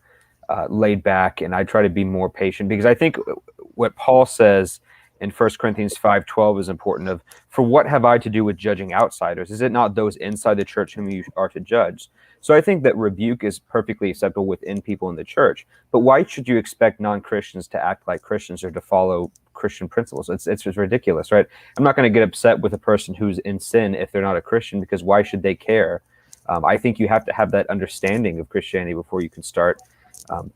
laid back, and I try to be more patient, because I think what Paul says in 1 Corinthians 5:12 is important. Of, for what have I to do with judging outsiders? Is it not those inside the church whom you are to judge? So I think that rebuke is perfectly acceptable within people in the church, but why should you expect non-Christians to act like Christians or to follow Christian principles? It's just ridiculous, right? I'm not going to get upset with a person who's in sin if they're not a Christian, because why should they care? I think you have to have that understanding of Christianity before you can start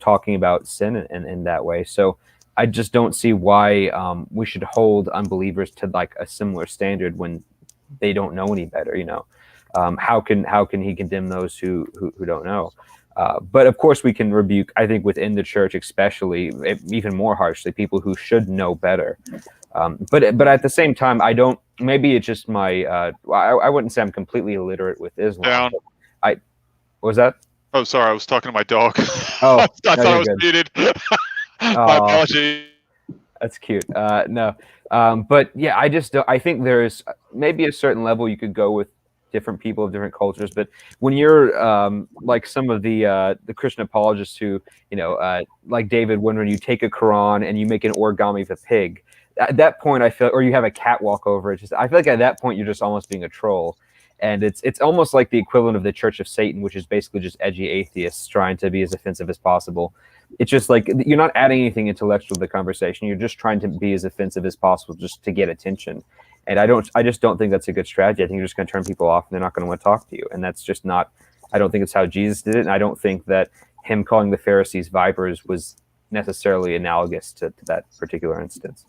talking about sin in that way. So I just don't see why we should hold unbelievers to like a similar standard when they don't know any better. You know, how can he condemn those who don't know? But of course, we can rebuke, I think, within the church, especially even more harshly, people who should know better. But at the same time, I don't. Maybe it's just my. I wouldn't say I'm completely illiterate with Islam. Down. What was that? Oh, sorry, I was talking to my dog. Oh, I thought no, I you're was good. muted. My Aw. apologies. That's cute. No, but yeah, I just don't, I think there's maybe a certain level you could go with different people of different cultures, but when you're like some of the Christian apologists who, you know, like David, when you take a Quran and you make an origami of a pig, at that point I feel, or you have a cat walk over it, just I feel like at that point you're just almost being a troll. And it's almost like the equivalent of the Church of Satan, which is basically just edgy atheists trying to be as offensive as possible. It's just like you're not adding anything intellectual to the conversation. You're just trying to be as offensive as possible just to get attention. And I just don't think that's a good strategy. I think you're just going to turn people off and they're not going to want to talk to you. And that's just not, I don't think it's how Jesus did it. And I don't think that him calling the Pharisees vipers was necessarily analogous to that particular instance.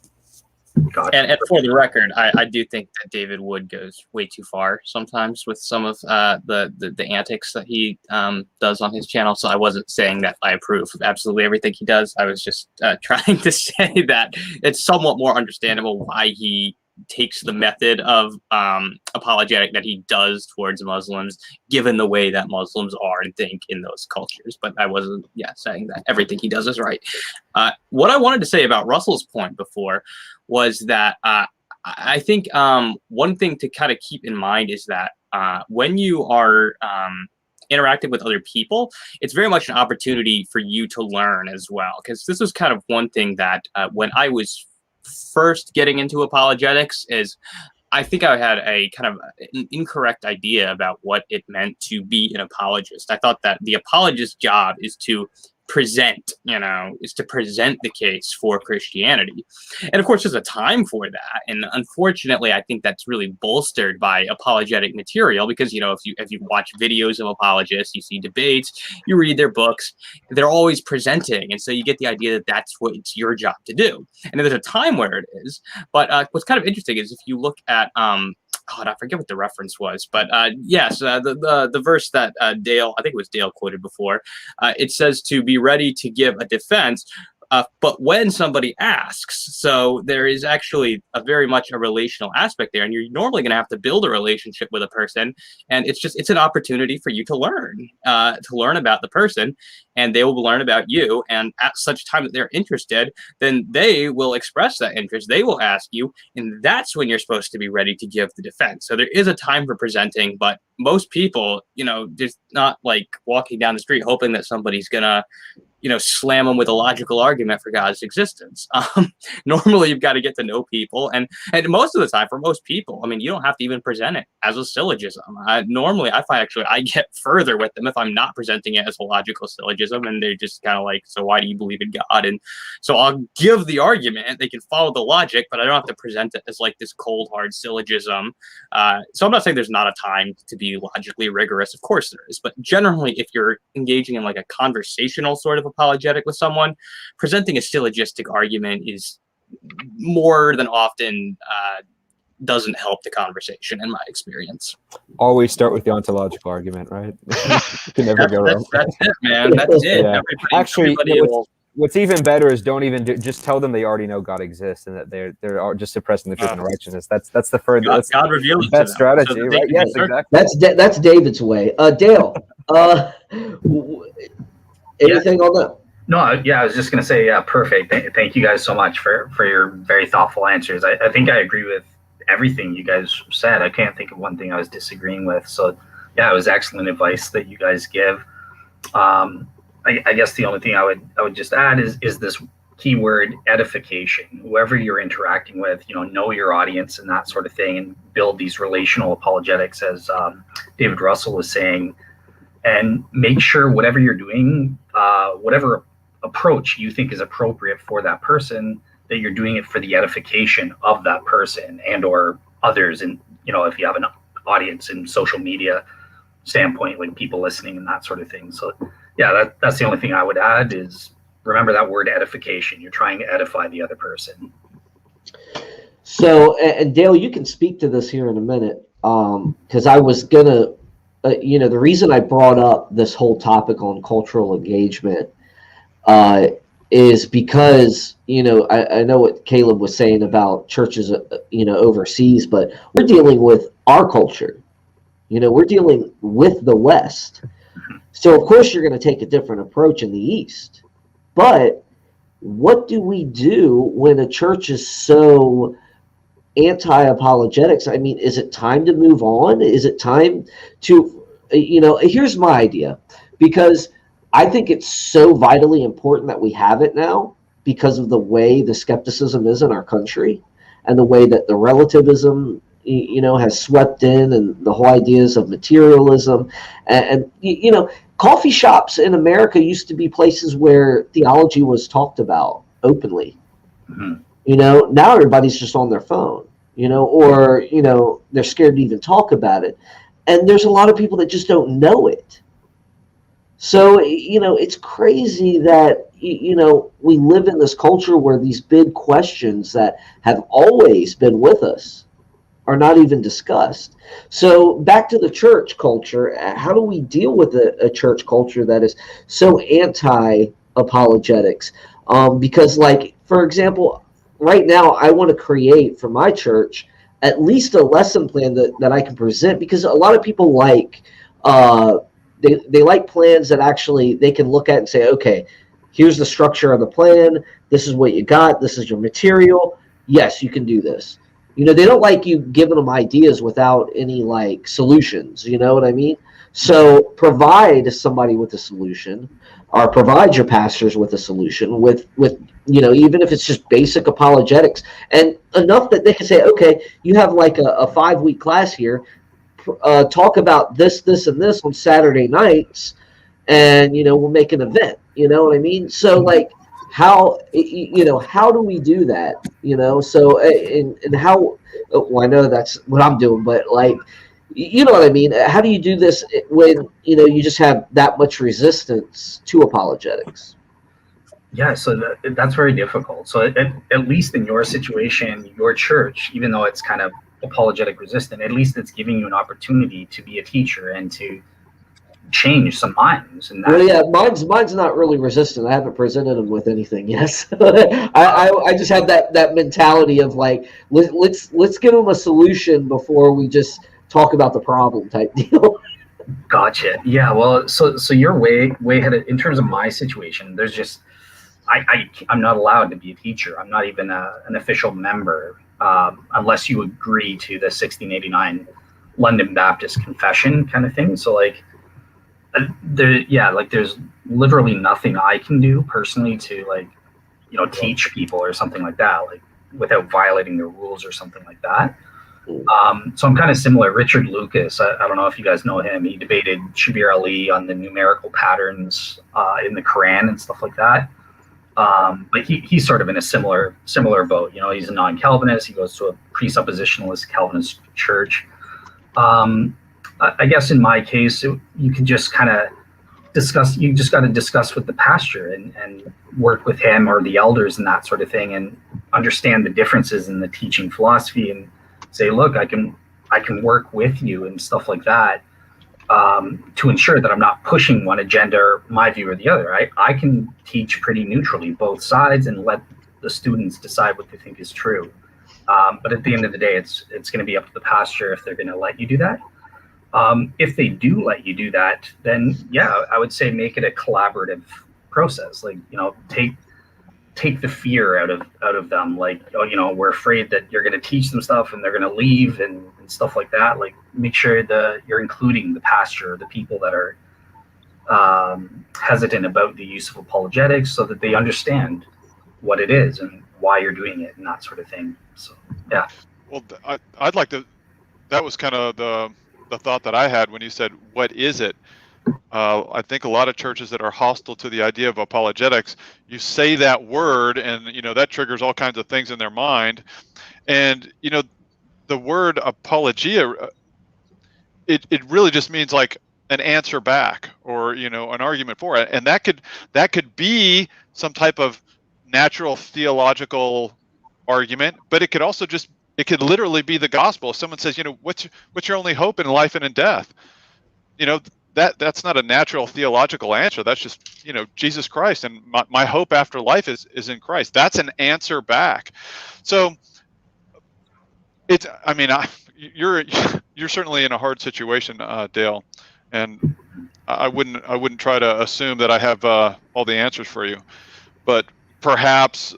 And for the record, I do think that David Wood goes way too far sometimes with some of the antics that he does on his channel. So I wasn't saying that I approve of absolutely everything he does. I was just trying to say that it's somewhat more understandable why he takes the method of apologetic that he does towards Muslims, given the way that Muslims are and think in those cultures. But I wasn't, saying that everything he does is right. What I wanted to say about Russell's point before was that I think one thing to kind of keep in mind is that when you are interacting with other people, it's very much an opportunity for you to learn as well. Because this was kind of one thing that when I was first getting into apologetics, is I think I had a kind of an incorrect idea about what it meant to be an apologist. I thought that the apologist's job is to present, is to present the case for Christianity. And of course, there's a time for that. And unfortunately, I think that's really bolstered by apologetic material because, if you watch videos of apologists, you see debates, you read their books, they're always presenting. And so you get the idea that that's what it's your job to do. And there's a time where it is. But what's kind of interesting is if you look at, I forget what the reference was, but yes, the verse that Dale, I think it was Dale quoted before, it says to be ready to give a defense But when somebody asks, so there is actually a very much a relational aspect there, and you're normally going to have to build a relationship with a person, and it's an opportunity for you to learn about the person, and they will learn about you. And at such time that they're interested, then they will express that interest. They will ask you, and that's when you're supposed to be ready to give the defense. So there is a time for presenting, but most people, just not like walking down the street hoping that somebody's gonna slam them with a logical argument for God's existence. Normally, you've got to get to know people, and most of the time, for most people, I mean, you don't have to even present it as a syllogism. Normally, I find actually I get further with them if I'm not presenting it as a logical syllogism, and they're just kind of like, "So why do you believe in God?" And so I'll give the argument. They can follow the logic, but I don't have to present it as like this cold, hard syllogism. So I'm not saying there's not a time to be logically rigorous. Of course there is, but generally, if you're engaging in like a conversational sort of apologetic with someone, presenting a syllogistic argument is more than often doesn't help the conversation, in my experience. Always start with the ontological argument, right? You can never go wrong. That's it, man. That's it. Yeah. Actually, what's even better is don't even just tell them they already know God exists and that they're just suppressing the truth and righteousness. That's the further God reveals the best strategy, so right? Yes, exactly. That's David's way. Dale, anything on that? No, yeah, I was just going to say, yeah, perfect. Thank you guys so much for your very thoughtful answers. I think I agree with everything you guys said. I can't think of one thing I was disagreeing with. So, yeah, it was excellent advice that you guys give. I guess the only thing I would just add is this keyword edification. Whoever you're interacting with, know your audience and that sort of thing, and build these relational apologetics, as David Russell was saying, and make sure whatever you're doing, whatever approach you think is appropriate for that person, that you're doing it for the edification of that person and or others. And if you have an audience in social media standpoint, like people listening and that sort of thing. So yeah, that's the only thing I would add is remember that word edification. You're trying to edify the other person. So, and Dale, you can speak to this here in a minute, because I was gonna, the reason I brought up this whole topic on cultural engagement is because, I know what Caleb was saying about churches, overseas, but we're dealing with our culture. We're dealing with the West. So, of course, you're going to take a different approach in the East. But what do we do when a church is so anti-apologetics? I mean, is it time to move on? Is it time to, here's my idea, because I think it's so vitally important that we have it now because of the way the skepticism is in our country and the way that the relativism, has swept in, and the whole ideas of materialism. And coffee shops in America used to be places where theology was talked about openly. Mm-hmm. Now everybody's just on their phone, or, they're scared to even talk about it. And there's a lot of people that just don't know it. So, it's crazy that, we live in this culture where these big questions that have always been with us are not even discussed. So back to the church culture, how do we deal with a church culture that is so anti-apologetics? Because, like, for example, right now I want to create for my church at least a lesson plan that I can present, because a lot of people like they like plans that actually they can look at and say, okay, here's the structure of the plan. This is what you got. This is your material. Yes, you can do this. They don't like you giving them ideas without any like solutions. You know what I mean? So provide somebody with a solution, or provide your pastors with a solution with even if it's just basic apologetics, and enough that they can say, okay, you have like a 5-week class here. Talk about this, and this on Saturday nights, and we'll make an event. You know what I mean? So like, how do we do that? So and how? Well, I know that's what I'm doing, but like, you know what I mean? How do you do this when you just have that much resistance to apologetics? Yeah, so that's very difficult. So at least in your situation, your church, even though it's kind of apologetic resistant, at least it's giving you an opportunity to be a teacher and to change some minds. And Well, yeah, mine's not really resistant. I haven't presented him with anything yet. I just have that mentality of like, let's give him a solution before we just talk about the problem type deal. Gotcha. Yeah. Well, so you're way ahead in terms of my situation. There's just I'm not allowed to be a teacher. I'm not even an official member unless you agree to the 1689 London Baptist Confession kind of thing. So like, there's literally nothing I can do personally to like, teach people or something like that, like without violating the rules or something like that. So I'm kind of similar. Richard Lucas, I don't know if you guys know him. He debated Shabir Ali on the numerical patterns in the Quran and stuff like that. But he's sort of in a similar boat. He's a non-Calvinist. He goes to a presuppositionalist Calvinist church. I guess in my case, you can just kind of discuss. You just got to discuss with the pastor and work with him or the elders and that sort of thing, and understand the differences in the teaching philosophy, and say, look, I can work with you and stuff like that, to ensure that I'm not pushing one agenda or my view or the other. I can teach pretty neutrally both sides and let the students decide what they think is true. But at the end of the day, it's going to be up to the pastor if they're going to let you do that. If they do let you do that, then yeah, I would say make it a collaborative process. Like, take the fear out of them. Like, we're afraid that you're going to teach them stuff and they're going to leave and stuff like that. Like, make sure that you're including the pastor, the people that are hesitant about the use of apologetics, so that they understand what it is and why you're doing it and that sort of thing. So yeah. Well, I'd like to. That was kind of the thought that I had when you said, "What is it?" I think a lot of churches that are hostile to the idea of apologetics, you say that word, and that triggers all kinds of things in their mind. And the word apologia, it really just means like an answer back, or an argument for it, and that could be some type of natural theological argument, but it could also literally be the gospel. If someone says, what's your only hope in life and in death, that's not a natural theological answer. That's just Jesus Christ, and my hope after life is in Christ. That's an answer back. So you're certainly in a hard situation, Dale, and I wouldn't try to assume that I have all the answers for you, but perhaps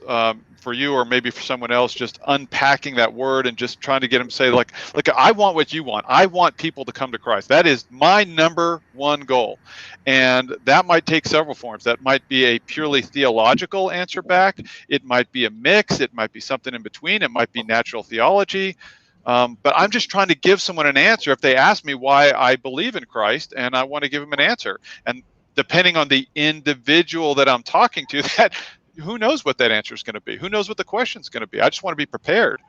for you, or maybe for someone else, just unpacking that word and just trying to get them to say, like, I want what you want. I want people to come to Christ. That is my number one goal. And that might take several forms. That might be a purely theological answer back. It might be a mix. It might be something in between. It might be natural theology. But I'm just trying to give someone an answer if they ask me why I believe in Christ, and I want to give them an answer. And depending on the individual that I'm talking to, that who knows what that answer is going to be? Who knows what the question is going to be? I just want to be prepared.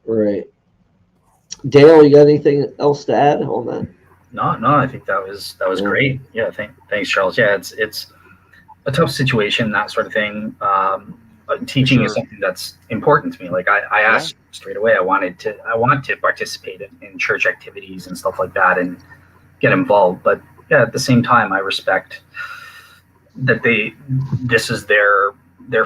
Right. Dale, you got anything else to add on that? No, I think that was great. Yeah, thanks, Charles. Yeah, it's a tough situation, that sort of thing. Teaching is something that's important to me. Like I asked straight away, I want to participate in church activities and stuff like that and get involved. But yeah, at the same time, I respect that this is their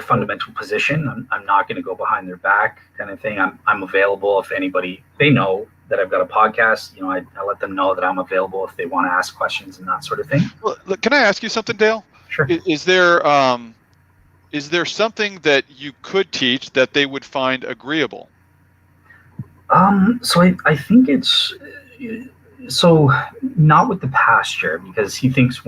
fundamental position. I'm not going to go behind their back, kind of thing. I'm available if anybody, they know that I've got a podcast. I let them know that I'm available if they want to ask questions and that sort of thing. Well, can I ask you something, Dale? Sure. Is there something that you could teach that they would find agreeable? So I think it's not with the pastor, because he thinks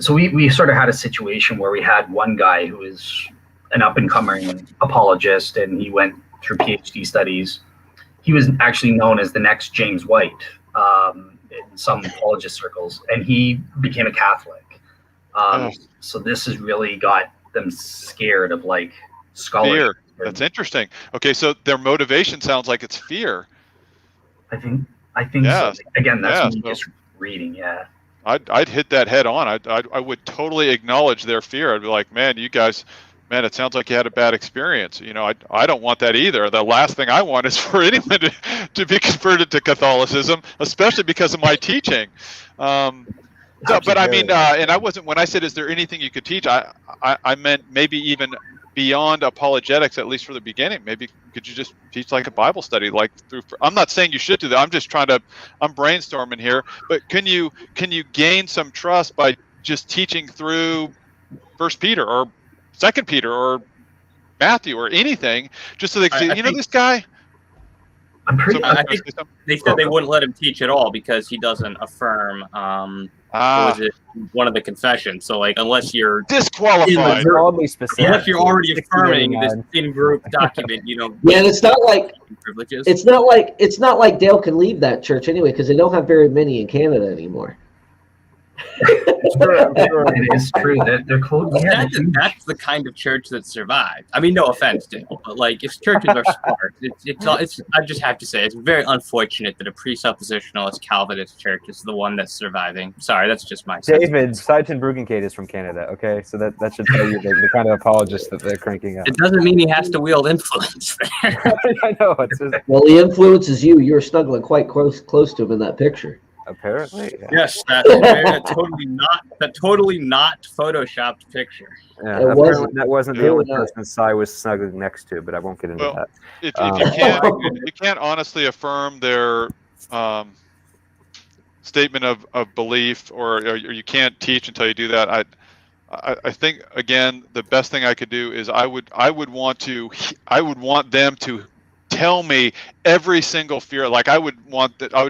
so we sort of had a situation where we had one guy who is an up-and-coming apologist, and he went through PhD studies. He was actually known as the next James White in some apologist circles, and he became a Catholic. So this has really got them scared of like scholars. Fear. That's interesting. Okay, so their motivation sounds like it's fear. I think so. Again, that's me just reading. Yeah. I'd hit that head on. I would totally acknowledge their fear. I'd be like, man, you guys, man, it sounds like you had a bad experience. I don't want that either. The last thing I want is for anyone to be converted to Catholicism, especially because of my teaching. But I mean, and I wasn't, when I said, is there anything you could teach? I meant maybe even beyond apologetics, at least for the beginning. Maybe could you just teach like a Bible study, like through? I'm not saying you should do that. I'm just I'm brainstorming here. But can you gain some trust by just teaching through 1 Peter or 2 Peter or Matthew or anything, just so they can see, this guy. I think they said they wouldn't let him teach at all because he doesn't affirm what was it, one of the confessions. So like unless you're disqualified, unless you're already affirming this in-group document, Yeah, and it's not like privileges. It's not like Dale can leave that church anyway because they don't have very many in Canada anymore. It is true that they're close. Yeah, that's the kind of church that survived. I mean, no offense, Dale, but like if churches are smart, it's I just have to say it's very unfortunate that a presuppositionalist Calvinist church is the one that's surviving. Sorry, that's just my David Seiton Bruggencate is from Canada. Okay, so that should tell you the kind of apologist that they're cranking out. It doesn't mean he has to wield influence there. I know. Well, he influences you. You're snuggling quite close to him in that picture. Apparently, yeah. Yes, that's a totally not photoshopped picture. Yeah, that wasn't the only person Cy was snuggling next to, but I won't get into that. If you can't honestly affirm their statement of belief, or you can't teach until you do that, I think again the best thing I could do is I would want them to tell me every single fear. Like I would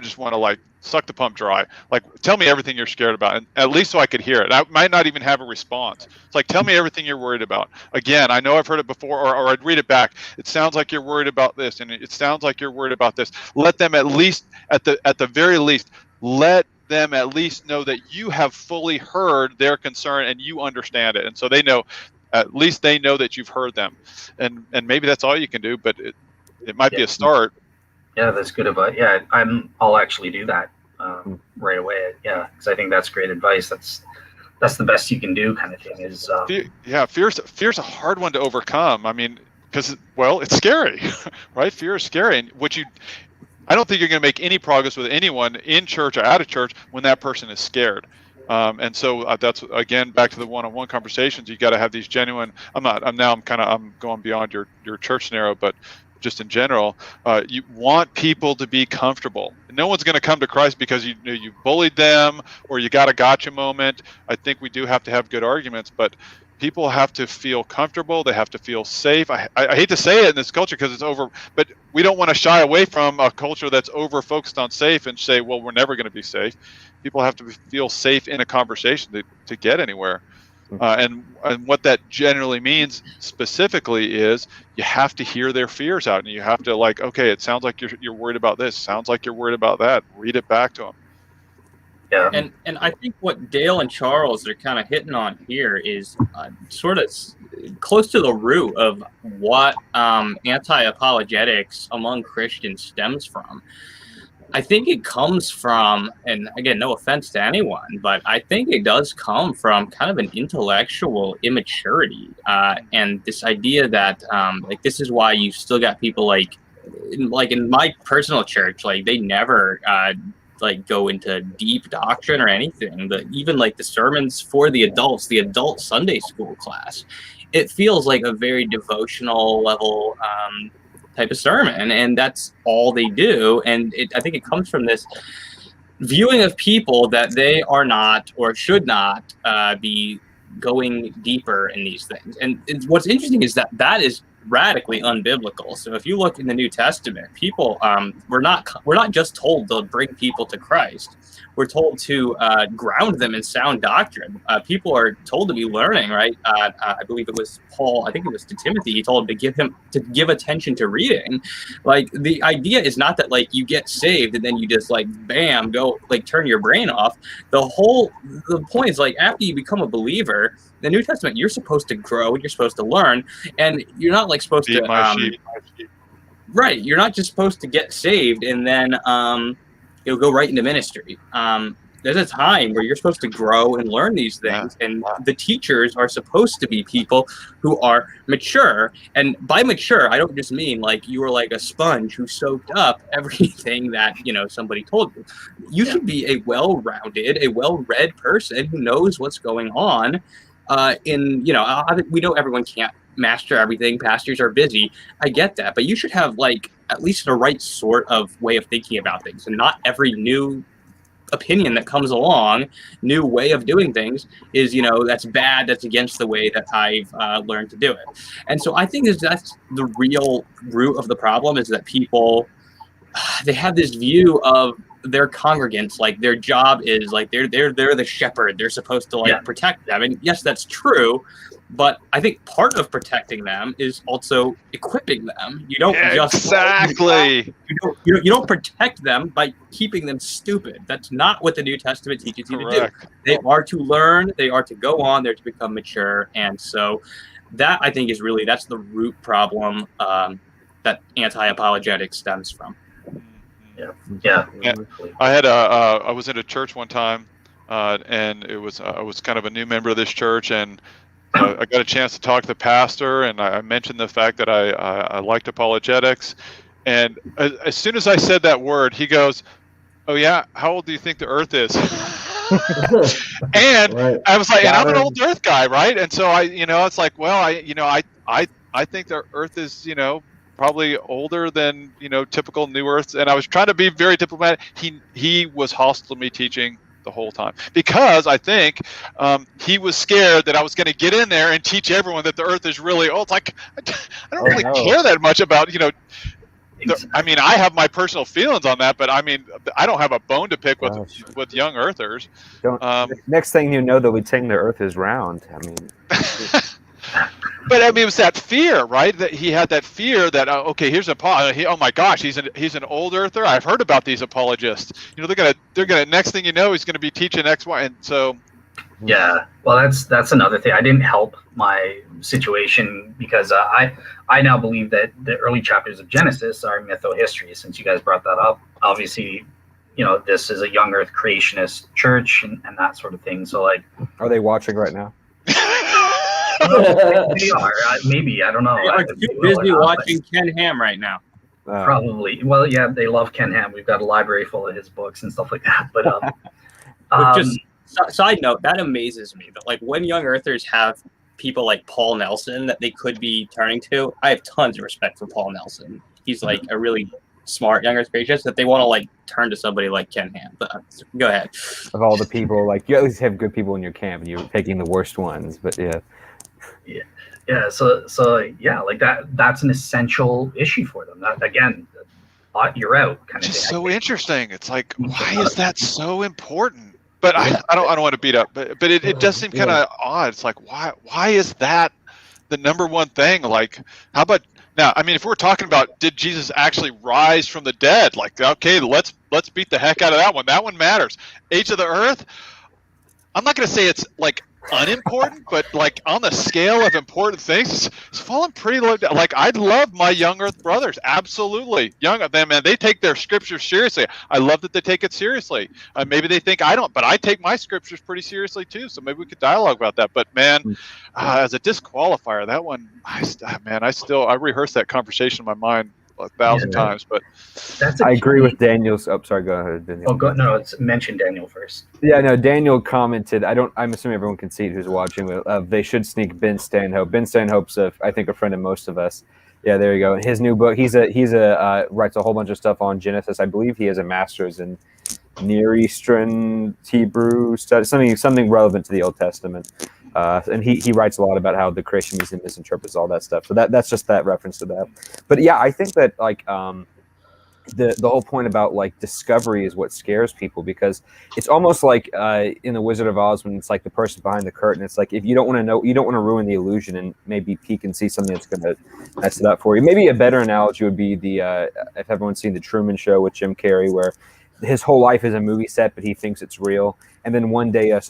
just want to like suck the pump dry. Like, tell me everything you're scared about, and at least so I could hear it. I might not even have a response. It's like, tell me everything you're worried about. Again, I know I've heard it before, or I'd read it back. It sounds like you're worried about this, and it sounds like you're worried about this. Let them at least, at the very least, let them at least know that you have fully heard their concern and you understand it, and so they know. At least they know that you've heard them, and maybe that's all you can do, but it might be a start. Yeah, that's good advice. Yeah, I'll actually do that right away. Yeah, because I think that's great advice. That's the best you can do, kind of thing. Is fear's a hard one to overcome. I mean, because it's scary, right? Fear is scary, and I don't think you're going to make any progress with anyone in church or out of church when that person is scared. And so that's again back to the one-on-one conversations. You got to have these genuine. I'm going beyond your church scenario, but just in general, you want people to be comfortable. No one's going to come to Christ because you bullied them or you got a gotcha moment. I think we do have to have good arguments, but people have to feel comfortable. They have to feel safe. I hate to say it in this culture because it's over, but we don't want to shy away from a culture that's over focused on safe and say, well, we're never going to be safe. People have to feel safe in a conversation to get anywhere. And what that generally means specifically is you have to hear their fears out, and you have to okay, it sounds like you're worried about this. Sounds like you're worried about that. Read it back to them. Yeah. And I think what Dale and Charles are kind of hitting on here is sort of close to the root of what anti-apologetics among Christians stems from. I think it comes from, and again, no offense to anyone, but I think it does come from kind of an intellectual immaturity, and this idea that this is why you still got people like in my personal church, they never go into deep doctrine or anything. But even the sermons for the adult Sunday school class, it feels like a very devotional level type of sermon, and that's all they do. And I think it comes from this viewing of people that they are not or should not be going deeper in these things. And what's interesting is that is radically unbiblical. So if you look in the New Testament, people we're not just told to bring people to Christ. We're told to ground them in sound doctrine. People are told to be learning, right? I believe it was Paul. I think it was to Timothy. He told him to give attention to reading. The idea is not that you get saved and then you just bam, go turn your brain off. The point is after you become a believer, the New Testament, you're supposed to grow. You're supposed to learn, and you're not supposed to. Right. You're not just supposed to get saved and then. You'll go right into ministry. there's a time where you're supposed to grow and learn these things, and the teachers are supposed to be people who are mature. And by mature, I don't just mean like you were like a sponge who soaked up everything that somebody told you. You should be a well-rounded, a well-read person who knows what's going on. We know everyone can't master everything. Pastors are busy. I get that, but you should have like at least the right sort of way of thinking about things, and not every new opinion that comes along, new way of doing things is that's bad, that's against the way that I've learned to do it. And so I think that's the real root of the problem, is that people, they have this view of their congregants, like their job is like they're the shepherd, they're supposed to protect them. And yes, that's true, but I think part of protecting them is also equipping them. You don't you don't protect them by keeping them stupid. That's not what the New Testament teaches you to do. They are to learn, they are to go on, they're to become mature. And so that, I think, is really, that's the root problem that anti-apologetics stems from. Yeah. I was in a church one time, and I was kind of a new member of this church, and I got a chance to talk to the pastor, and I mentioned the fact that I liked apologetics. And as soon as I said that word, he goes, "Oh yeah, how old do you think the Earth is?" And I was like, and I'm an old Earth guy, right? And so it's like, well, I think the Earth is, probably older than typical new Earths. And I was trying to be very diplomatic. He was hostile to me teaching the whole time, because I think he was scared that I was going to get in there and teach everyone that the Earth is really old. It's like, I don't really care that much about I mean, I have my personal feelings on that, but I mean, I don't have a bone to pick with young Earthers. Next thing you know, they'll be saying the Earth is round. I mean, but I mean, it was that fear, right? That he had that fear that okay, here's oh my gosh, he's an old Earther. I've heard about these apologists. They're gonna next thing you know, he's gonna be teaching X, Y, and so. Yeah, well, that's another thing. I didn't help my situation, because I now believe that the early chapters of Genesis are mytho-history. Since you guys brought that up, obviously, this is a young Earth creationist church and that sort of thing. So, like, are they watching right now? They are. Maybe, I don't know. They are too busy watching Ken Ham right now. Probably. Well, yeah, they love Ken Ham. We've got a library full of his books and stuff like that. But just side note, that amazes me. But like, when young Earthers have people like Paul Nelson that they could be turning to, I have tons of respect for Paul Nelson. He's like a really smart young Earth creationist, that they want to like turn to somebody like Ken Ham. But go ahead. Of all the people, like, you at least have good people in your camp, and you're picking the worst ones. But yeah. So yeah, like that's an essential issue for them. That, again, you're out kind of Just thing. so interesting. It's like, why is that so important? But I don't want to beat up, but it does seem kind of odd. It's like, why is that the number one thing? Like, how about now? I mean, if we're talking about, did Jesus actually rise from the dead? Like, okay, let's beat the heck out of that one. That one matters. Age of the Earth. I'm not going to say it's like unimportant, but like on the scale of important things, it's fallen pretty low. Like, I love my young Earth brothers, absolutely. Young of them, and they take their scriptures seriously. I love that they take it seriously. Maybe they think I don't, but I take my scriptures pretty seriously too. So maybe we could dialogue about that. But man, as a disqualifier, that one, I rehearse that conversation in my mind 1,000 times. But I agree with Daniel's. Oh, sorry, go ahead, Daniel. No, it's mention Daniel first. Yeah, no, Daniel commented, I'm assuming everyone can see it who's watching, they should sneak Ben Stanhope. Ben Stanhope's I think a friend of most of us. Yeah, there you go. His new book, he's writes a whole bunch of stuff on Genesis. I believe he has a master's in Near Eastern Hebrew studies, something relevant to the Old Testament. And he writes a lot about how the creation museum misinterprets all that stuff. So that's just that reference to that. But yeah, I think that like the whole point about like discovery is what scares people, because it's almost like in the Wizard of Oz, when it's like the person behind the curtain. It's like, if you don't want to know, you don't want to ruin the illusion and maybe peek and see something that's going to mess it up for you. Maybe a better analogy would be if everyone's seen the Truman Show with Jim Carrey, where his whole life is a movie set, but he thinks it's real. And then one day a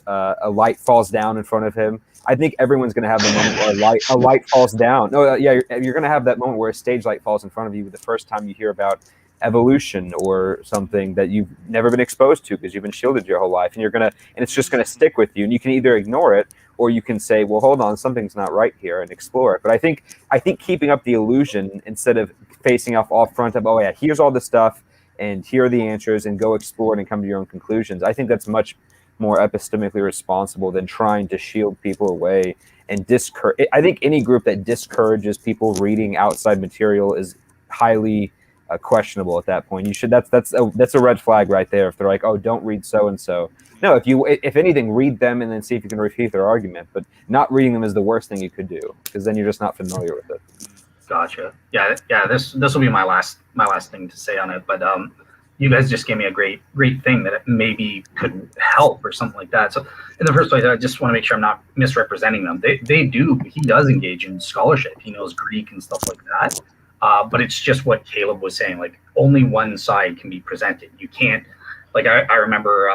light falls down in front of him. I think everyone's going to have the moment where a light falls down. No, you're going to have that moment where a stage light falls in front of you the first time you hear about evolution or something that you've never been exposed to because you've been shielded your whole life, and it's just going to stick with you. And you can either ignore it, or you can say, well, hold on, something's not right here, and explore it. But I think keeping up the illusion instead of facing off front of, oh yeah, here's all the stuff and here are the answers, and go explore it and come to your own conclusions. I think that's much more epistemically responsible than trying to shield people away and discourage. I think any group that discourages people reading outside material is highly questionable at that point. That's a red flag right there. If they're like, oh, don't read so and so. No, if anything, read them and then see if you can refute their argument. But not reading them is the worst thing you could do, because then you're just not familiar with it. Gotcha. Yeah. This will be my last thing to say on it. But you guys just gave me a great thing that maybe could help or something like that. So in the first place, I just want to make sure I'm not misrepresenting them. He does engage in scholarship. He knows Greek and stuff like that. But it's just what Caleb was saying. Like, only one side can be presented. You can't. Like, I remember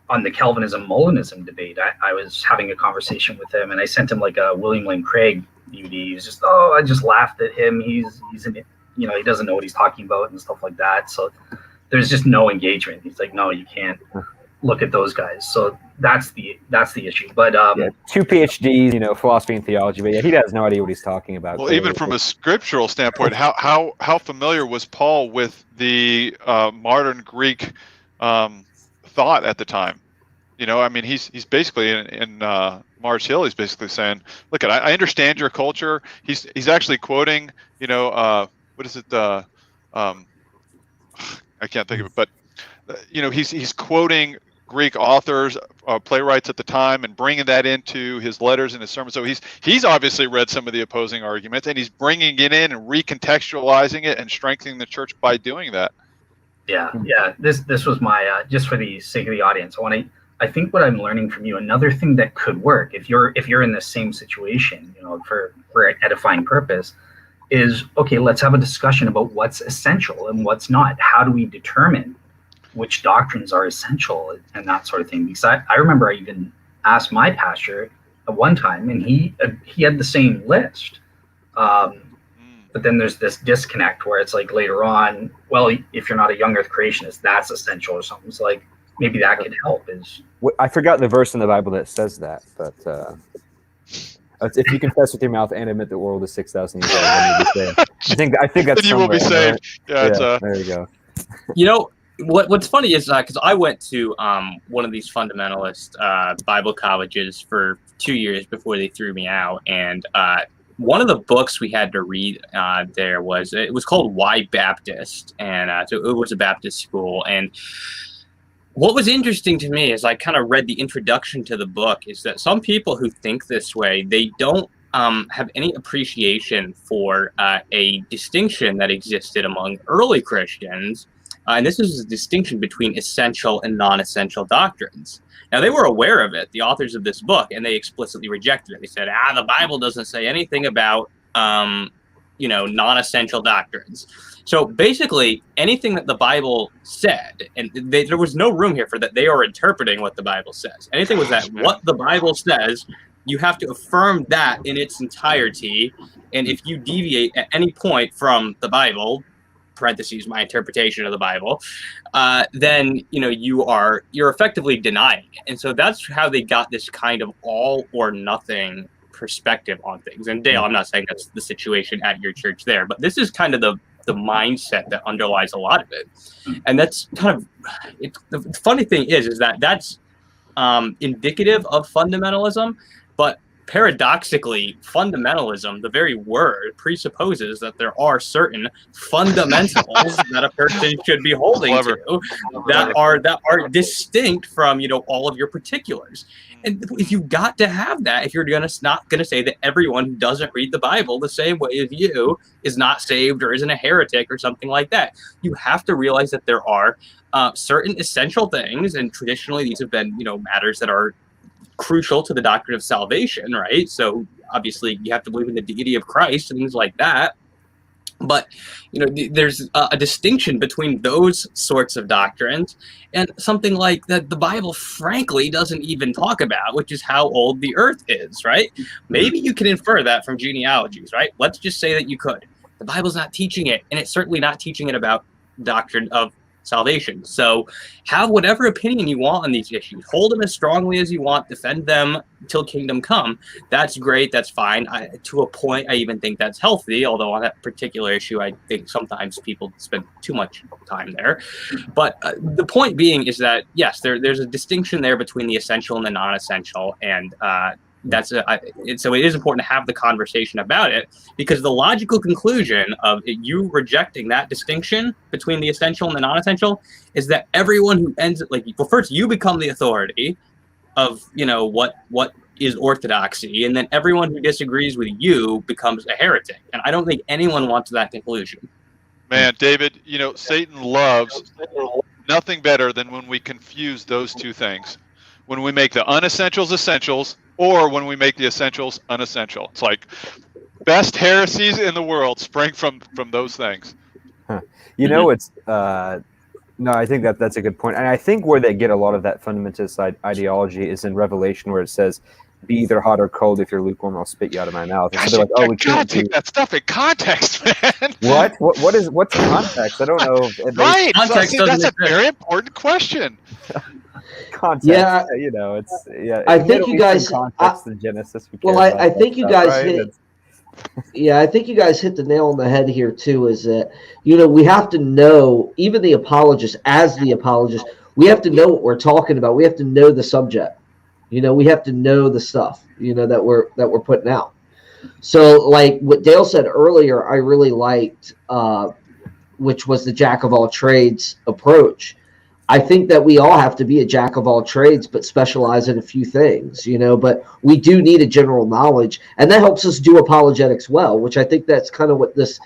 on the Calvinism-Molinism debate, I was having a conversation with him, and I sent him like a William Lane Craig DVD. He's just, I just laughed at him. He's he doesn't know what he's talking about and stuff like that. So there's just no engagement. He's like, no, you can't look at those guys. So that's the issue. But 2 PhDs, philosophy and theology, but he has no idea what he's talking about. Well, even from a scriptural standpoint, how familiar was Paul with the modern Greek thought at the time? He's basically in Mars Hill. He's basically saying, look, I understand your culture. He's actually quoting, what is it? I can't think of it, but he's quoting Greek authors, playwrights at the time, and bringing that into his letters and his sermons. So he's obviously read some of the opposing arguments, and he's bringing it in and recontextualizing it and strengthening the church by doing that. Yeah. This was my just for the sake of the audience. I think what I'm learning from you, another thing that could work if you're in the same situation, for an edifying purpose, is, okay, let's have a discussion about what's essential and what's not. How do we determine which doctrines are essential and that sort of thing? Because I remember I even asked my pastor at one time, and he had the same list. But then there's this disconnect where it's like later on, well, if you're not a young earth creationist, that's essential or something. It's like, maybe that could help. I forgot the verse in the Bible that says that, but if you confess with your mouth and admit the world is 6,000 years old, then you'll be saved. I think that's then you will be saved. Right? Yeah, there you go. What's funny is because I went to one of these fundamentalist Bible colleges for 2 years before they threw me out, and one of the books we had to read there was called Why Baptist, and so it was a Baptist school. And what was interesting to me as I kind of read the introduction to the book is that some people who think this way, they don't have any appreciation for a distinction that existed among early Christians. And this is a distinction between essential and non-essential doctrines. Now, they were aware of it, the authors of this book, and they explicitly rejected it. They said, the Bible doesn't say anything about, non-essential doctrines. So basically, anything that the Bible said, and there was no room here for that. They are interpreting what the Bible says. Anything was that what the Bible says, you have to affirm that in its entirety. And if you deviate at any point from the Bible, parentheses, my interpretation of the Bible, then you're effectively denying it. And so that's how they got this kind of all or nothing perspective on things. And Dale, I'm not saying that's the situation at your church there, but this is kind of the mindset that underlies a lot of it. And that's kind of the funny thing is that that's indicative of fundamentalism, but paradoxically, fundamentalism, the very word, presupposes that there are certain fundamentals that a person should be holding to that are distinct from all of your particulars. And if you got to have that, if you're not gonna say that everyone who doesn't read the Bible the same way as you is not saved or isn't a heretic or something like that, you have to realize that there are certain essential things, and traditionally these have been matters that are crucial to the doctrine of salvation, right? So obviously you have to believe in the deity of Christ and things like that. But there's a distinction between those sorts of doctrines and something like that the Bible frankly doesn't even talk about, which is how old the earth is, right? Maybe you can infer that from genealogies, right? Let's just say that you could. The Bible's not teaching it, and it's certainly not teaching it about doctrine of salvation. So have whatever opinion you want on these issues. Hold them as strongly as you want. Defend them till kingdom come. That's great. That's fine. To a point, I even think that's healthy. Although on that particular issue, I think sometimes people spend too much time there. But the point being is that, yes, there's a distinction there between the essential and the non-essential. And so it is important to have the conversation about it, because the logical conclusion of you rejecting that distinction between the essential and the non-essential is that everyone who ends first you become the authority of what is orthodoxy, and then everyone who disagrees with you becomes a heretic. And I don't think anyone wants that conclusion. Man, David, Satan loves nothing better than when we confuse those two things. When we make the unessentials essentials, or when we make the essentials unessential. It's like best heresies in the world spring from those things. Huh. It's no, I think that's a good point. And I think where they get a lot of that fundamentalist ideology is in Revelation, where it says, "Be either hot or cold. If you're lukewarm, I'll spit you out of my mouth." Gosh, so we gotta take that stuff in context, man. What's context? I don't know. Right. That's a very important question. Context. Yeah. It's I think you guys. Context in Genesis. I think you guys hit. Yeah, I think you guys hit the nail on the head here too. Is that we have to know, even the apologists, we have to know what we're talking about. We have to know the subject. We have to know the stuff. That we're putting out. So, like what Dale said earlier, I really liked, which was the jack of all trades approach. I think that we all have to be a jack of all trades, but specialize in a few things, but we do need a general knowledge, and that helps us do apologetics well, which I think that's kind of what this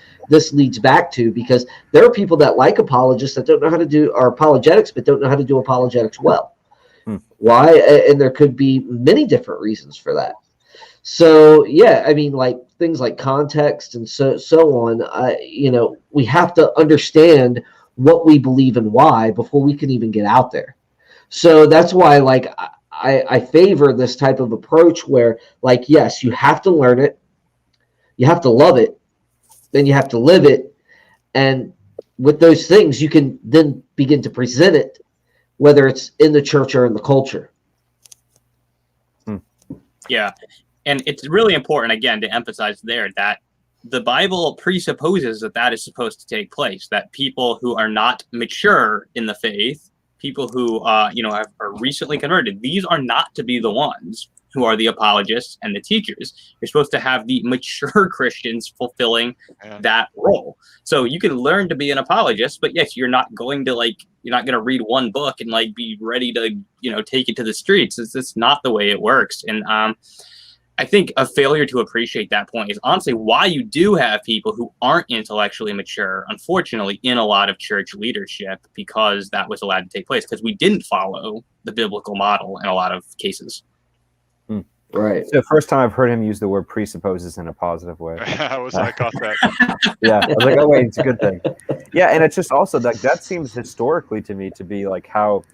leads back to, because there are people that like apologists that don't know how to do, or apologetics, but don't know how to do apologetics well. Why? And there could be many different reasons for that. So, yeah, I mean, like things like context and so on, we have to understand what we believe and why before we can even get out there. So that's why, I favor this type of approach where, yes, you have to learn it, you have to love it, then you have to live it. And with those things, you can then begin to present it, whether it's in the church or in the culture. Yeah. And it's really important, again, to emphasize there that the Bible presupposes that is supposed to take place, that people who are not mature in the faith, people who, are recently converted, these are not to be the ones who are the apologists and the teachers. You're supposed to have the mature Christians fulfilling that role. So you can learn to be an apologist, but yes, you're not going to read one book and be ready to, take it to the streets. It's not the way it works. And, I think a failure to appreciate that point is honestly why you do have people who aren't intellectually mature, unfortunately, in a lot of church leadership, because that was allowed to take place, because we didn't follow the biblical model in a lot of cases. Right. So the first time I've heard him use the word presupposes in a positive way. I caught that. Yeah, I was like, oh wait, it's a good thing. Yeah, and it's just also that seems historically to me to be like how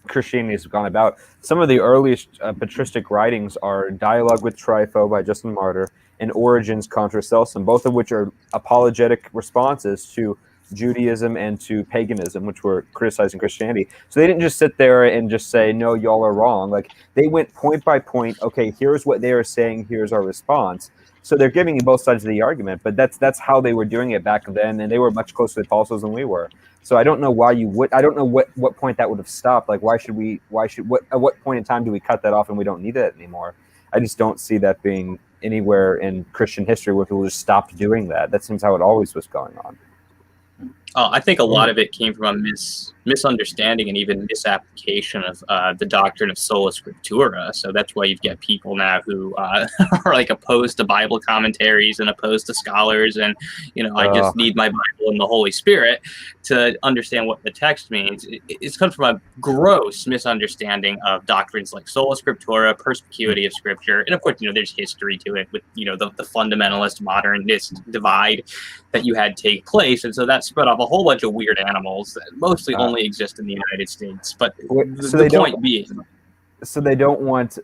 Christianity has gone about. Some of the earliest patristic writings are Dialogue with Trypho by Justin Martyr and Origen's Contra Celsum, both of which are apologetic responses to Judaism and to paganism, which were criticizing Christianity. So they didn't just sit there and just say, no, y'all are wrong. They went point by point. Okay, here's what they are saying. Here's our response. So they're giving you both sides of the argument, but that's how they were doing it back then, and they were much closer to the apostles than we were. So I don't know why you would. I don't know what point that would have stopped. At what point in time do we cut that off and we don't need it anymore? I just don't see that being anywhere in Christian history where people just stopped doing that. That seems how it always was going on. I think a lot of it came from a misunderstanding and even misapplication of the doctrine of sola scriptura. So that's why you've got people now who are opposed to Bible commentaries and opposed to scholars, and I just need my Bible and the Holy Spirit to understand what the text means. It's come from a gross misunderstanding of doctrines like sola scriptura, perspicuity of Scripture, and of course there's history to it with the fundamentalist modernist divide that you had take place, and so that spread off a whole bunch of weird animals that mostly only exist in the United States. But the point being, so they don't want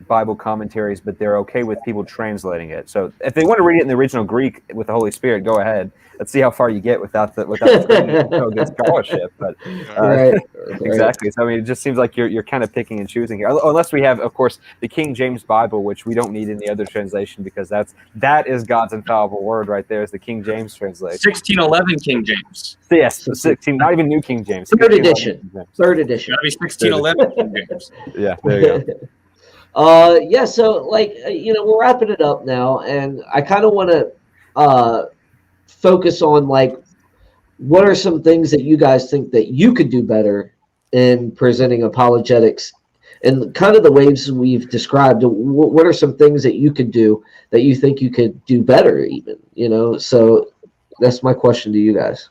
Bible commentaries, but they're okay with people translating it. So if they want to read it in the original Greek with the Holy Spirit, go ahead. Let's see how far you get without the good scholarship. But Right. exactly. So I mean, it just seems like you're kind of picking and choosing here, unless we have, of course, the King James Bible, which we don't need any other translation because that is God's infallible word right there. Is the King James translation. 1611 King James. So yes, 16, not even New King James. Third edition. Third edition. Gotta be 1611 King James. Yeah, there you go. Yeah, so like we're wrapping it up now, and I kind of want to focus on like what are some things that you guys think that you could do better in presenting apologetics, and kind of the ways we've described. What are some things that you could do that you think you could do better, even So that's my question to you guys.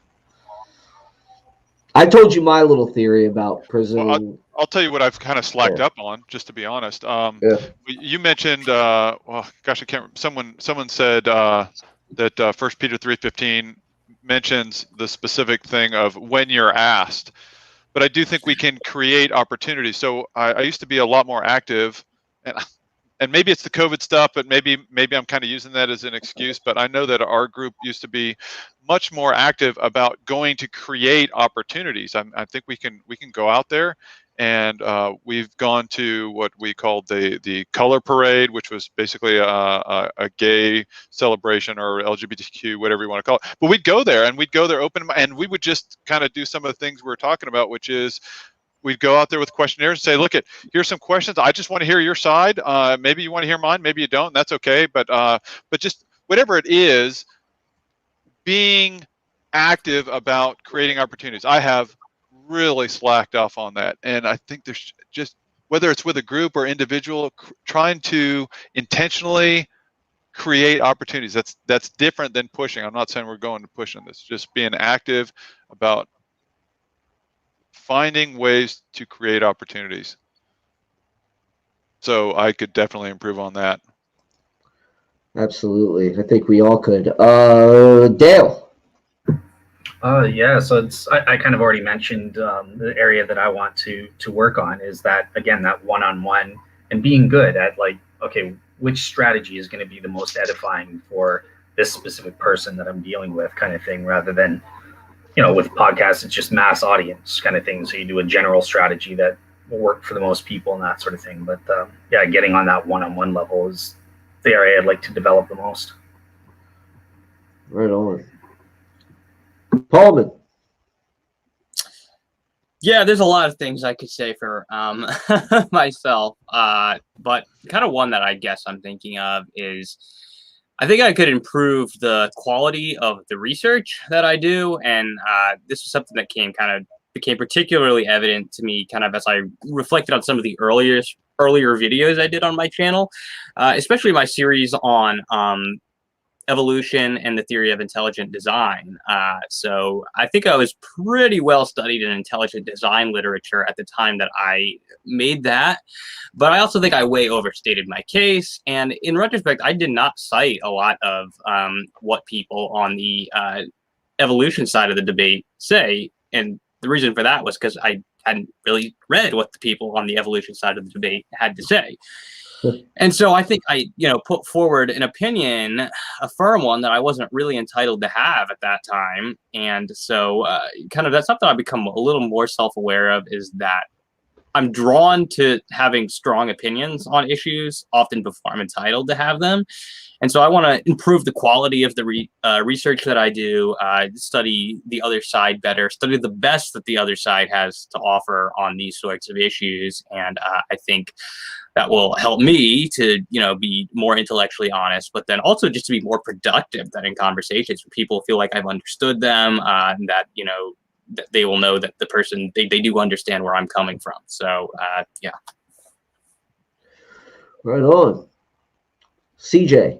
I told you my little theory about presenting. Well, I'll tell you what I've kind of slacked up on, just to be honest. You mentioned, well, gosh, I can't. Someone said that 1 Peter 3:15 mentions the specific thing of when you're asked, but I do think we can create opportunities. So I used to be a lot more active, and maybe it's the COVID stuff, but maybe I'm kind of using that as an excuse. But I know that our group used to be much more active about going to create opportunities. I think we can go out there, and we've gone to what we called the color parade, which was basically a gay celebration, or LGBTQ, whatever you want to call it. But we'd go there open, and we would just kind of do some of the things we were talking about, which is we'd go out there with questionnaires and say, look, here's some questions. I just want to hear your side. Maybe you want to hear mine, maybe you don't, and that's okay. But just whatever it is, being active about creating opportunities. I have really slacked off on that, and I think there's just, whether it's with a group or individual, trying to intentionally create opportunities. That's different than pushing. I'm not saying we're going to push on this. Just being active about finding ways to create opportunities. So I could definitely improve on that. Absolutely. I think we all could. Dale. Yeah, so I kind of already mentioned the area that I want to work on is that, again, that one-on-one and being good at like, okay, which strategy is going to be the most edifying for this specific person that I'm dealing with, kind of thing, rather than, with podcasts, it's just mass audience kind of thing. So you do a general strategy that will work for the most people and that sort of thing. But yeah, getting on that one-on-one level is the area I'd like to develop the most. Right on. Paulman. Yeah, there's a lot of things I could say for myself, but kind of one that I guess I'm thinking of is I think I could improve the quality of the research that I do, and this was something that became particularly evident to me kind of as I reflected on some of the earlier videos I did on my channel, especially my series on evolution and the theory of intelligent design. So I think I was pretty well studied in intelligent design literature at the time that I made that, but I also think I way overstated my case. And in retrospect, I did not cite a lot of what people on the evolution side of the debate say. And the reason for that was because I hadn't really read what the people on the evolution side of the debate had to say. And so I think I, put forward an opinion, a firm one that I wasn't really entitled to have at that time. And so kind of that's something I've become a little more self-aware of, is that I'm drawn to having strong opinions on issues often before I'm entitled to have them. And so I want to improve the quality of the research that I do, study the other side better, study the best that the other side has to offer on these sorts of issues. And I think that will help me to, be more intellectually honest, but then also just to be more productive than in conversations where people feel like I've understood them, and that, that they will know that the person, they do understand where I'm coming from. So, yeah. Right on. CJ.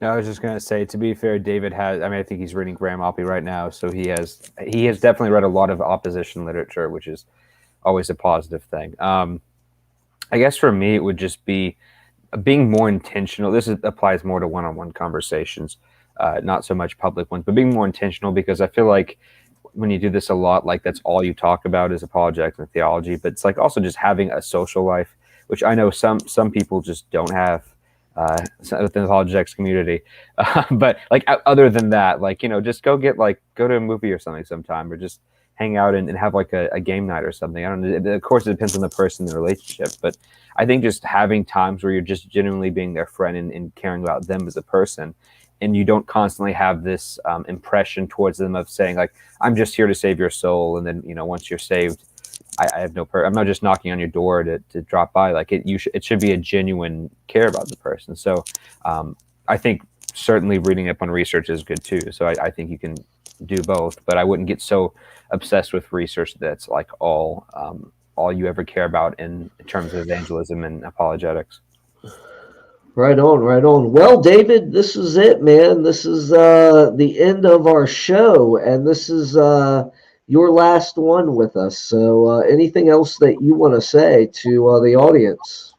No, I was just going to say, to be fair, David has, I think he's reading Graham Oppie right now, so he has definitely read a lot of opposition literature, which is always a positive thing. I guess for me, it would just be being more intentional. This applies more to one-on-one conversations, not so much public ones, but being more intentional, because I feel like when you do this a lot, like that's all you talk about is apologetics and theology, but it's like also just having a social life, which I know some people just don't have within the apologetics community. But like other than that, like, just go to a movie or something sometime, or just hang out and have like a game night or something. I don't know. Of course, it depends on the person and the relationship, but I think just having times where you're just genuinely being their friend and caring about them as a person, and you don't constantly have this impression towards them of saying like, I'm just here to save your soul, and then once you're saved, I have no I'm not just knocking on your door to drop by. Like it should be a genuine care about the person. So I think certainly reading up on research is good too. So I think you can do both, but I wouldn't get so obsessed with research that's like all you ever care about in terms of evangelism and apologetics. Right on, right on. Well, David, this is it, man. This is the end of our show, and this is your last one with us. So anything else that you want to say to the audience?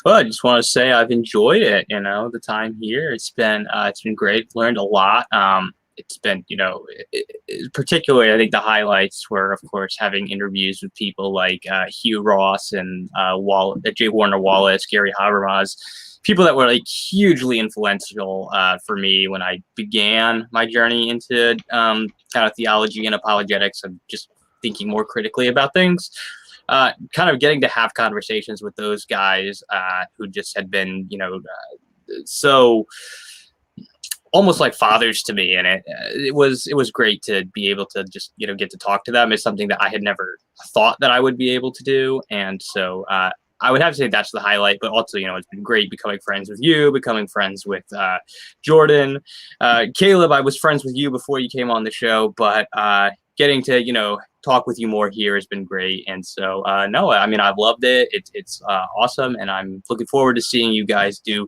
Well, I just want to say I've enjoyed it. The time here. It's been great. Learned a lot. It's been, particularly I think the highlights were, of course, having interviews with people like Hugh Ross and J. Warner Wallace, Gary Habermas, people that were like hugely influential for me when I began my journey into kind of theology and apologetics and just thinking more critically about things. Kind of getting to have conversations with those guys who just had been, so almost like fathers to me, and it was great to be able to just get to talk to them. It's something that I had never thought that I would be able to do, and so I would have to say that's the highlight. But also, it's been great becoming friends with you, becoming friends with Jordan, Caleb. I was friends with you before you came on the show, but getting to talk with you more here has been great. And so no, I mean, I've loved it. It's awesome, and I'm looking forward to seeing you guys do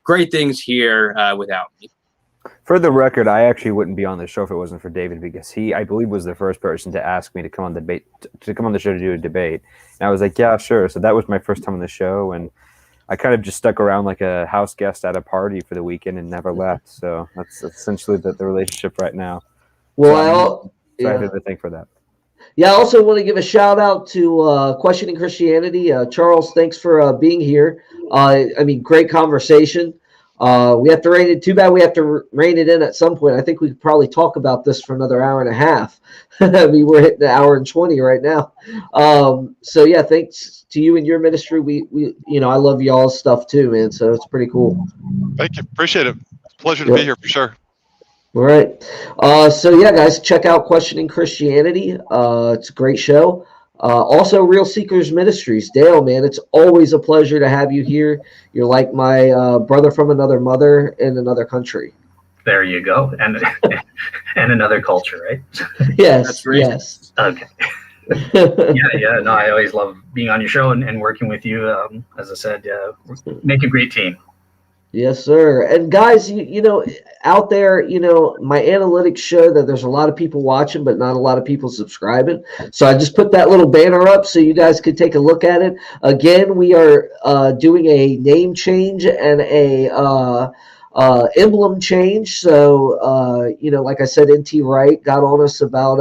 great things here without me. For the record, I actually wouldn't be on the show if it wasn't for David, because he, I believe, was the first person to ask me to come on the show to do a debate. And I was like, yeah, sure. So that was my first time on the show, and I kind of just stuck around like a house guest at a party for the weekend and never left. So that's essentially the relationship right now. Well, so I have to thank for that. Yeah, I also want to give a shout out to Questioning Christianity. Charles, thanks for being here. Great conversation. We have to rein it. Too bad we have to rein it in at some point. I think we could probably talk about this for another hour and a half. We're hitting the hour and 20 right now. So yeah, thanks to you and your ministry. We I love y'all's stuff too, man. So it's pretty cool. Thank you. Appreciate it. Pleasure to be here for sure. All right. So yeah, guys, check out Questioning Christianity. It's a great show. Also, Real Seekers Ministries. Dale, man, it's always a pleasure to have you here. You're like my brother from another mother in another country. There you go. And another culture, right? Yes, yes. Okay. Yeah. No, I always love being on your show and working with you. As I said, make a great team. Yes, sir. And guys, out there, my analytics show that there's a lot of people watching, but not a lot of people subscribing. So I just put that little banner up so you guys could take a look at it. Again, we are doing a name change and a emblem change. So, like I said, NT Wright got on us about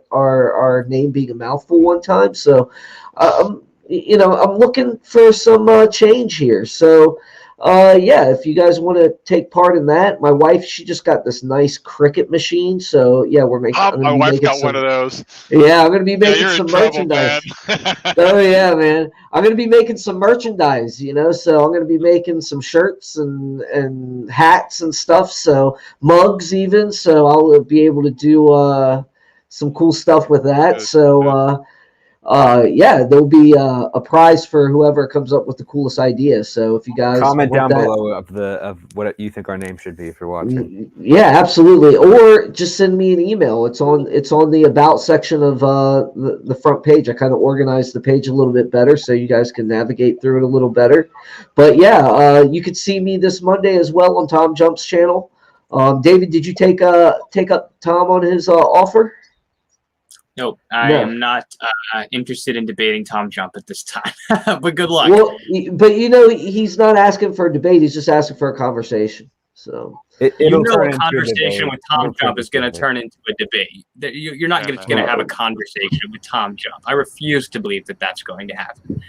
our name being a mouthful one time. So, I'm looking for some change here. So, if you guys want to take part in that, my wife, she just got this nice Cricut machine. So yeah, we're making. My wife got one of those. Yeah, I'm going to be making some merchandise. Oh yeah, man, I'm going to be making some merchandise. So I'm going to be making some shirts and hats and stuff. So mugs even. So I'll be able to do some cool stuff with that. Good, so. There'll be a prize for whoever comes up with the coolest idea. So if you guys comment down below of what you think our name should be if you're watching. Yeah, absolutely. Or just send me an email. It's on the about section of the front page. I kind of organized the page a little bit better so you guys can navigate through it a little better. But yeah, you could see me this Monday as well on Tom Jump's channel. David, did you take up Tom on his offer? Nope, I am not interested in debating Tom Jump at this time. But good luck. Well, but he's not asking for a debate. He's just asking for a conversation. So It'll turn a into conversation debate. with Tom It'll Jump turn is going to into a turn into a debate. You're not Yeah, going to have a conversation with Tom Jump. I refuse to believe that that's going to happen.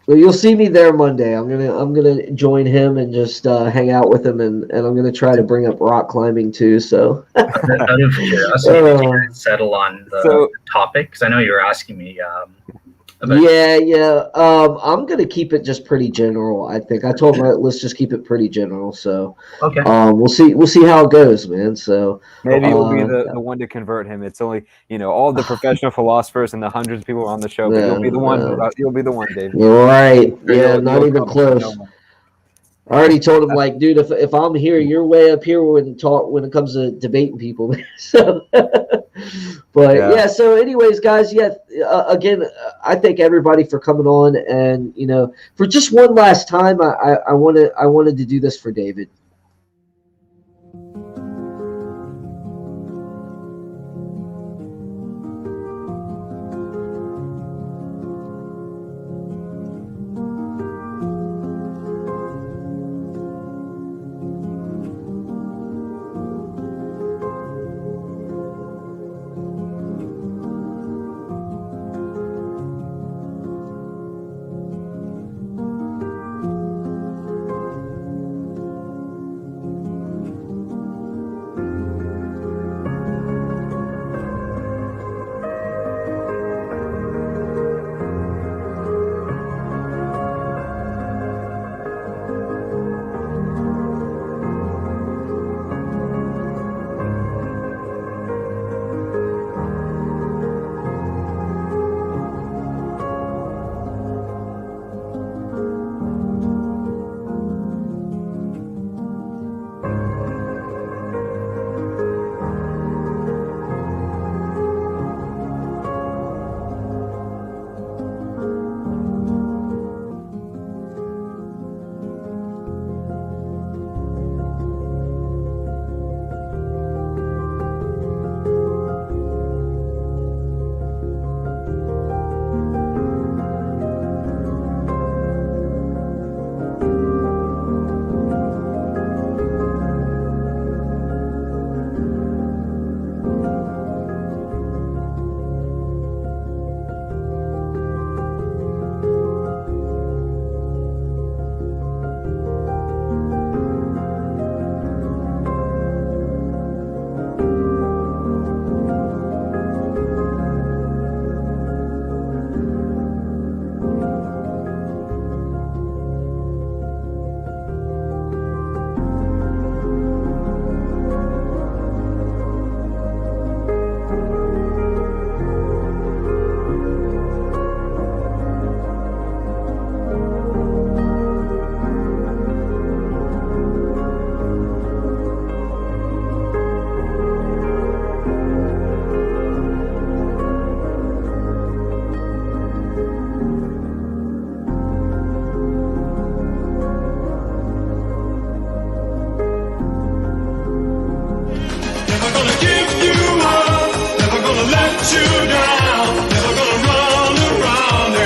well, you'll see me there Monday. I'm gonna join him and just hang out with him, and I'm gonna try to bring up rock climbing too. So Out of curiosity, did you guys settle on the topic? Because I know you were asking me about. yeah. I'm gonna keep it just pretty general. I think I told him let's just keep it pretty general. So Okay. we'll see how it goes, man. So Maybe you'll be the one to convert him. It's only all the professional philosophers and the hundreds of people on the show, but you'll be the one. You'll be the one, David. You're right. Yeah, You'll not even come to close. know him. I already told him, like, dude, if I'm here, you're way up here when it comes to debating people. So, but yeah. So, anyways, guys, again, I thank everybody for coming on, and for just one last time, I wanted to do this for David.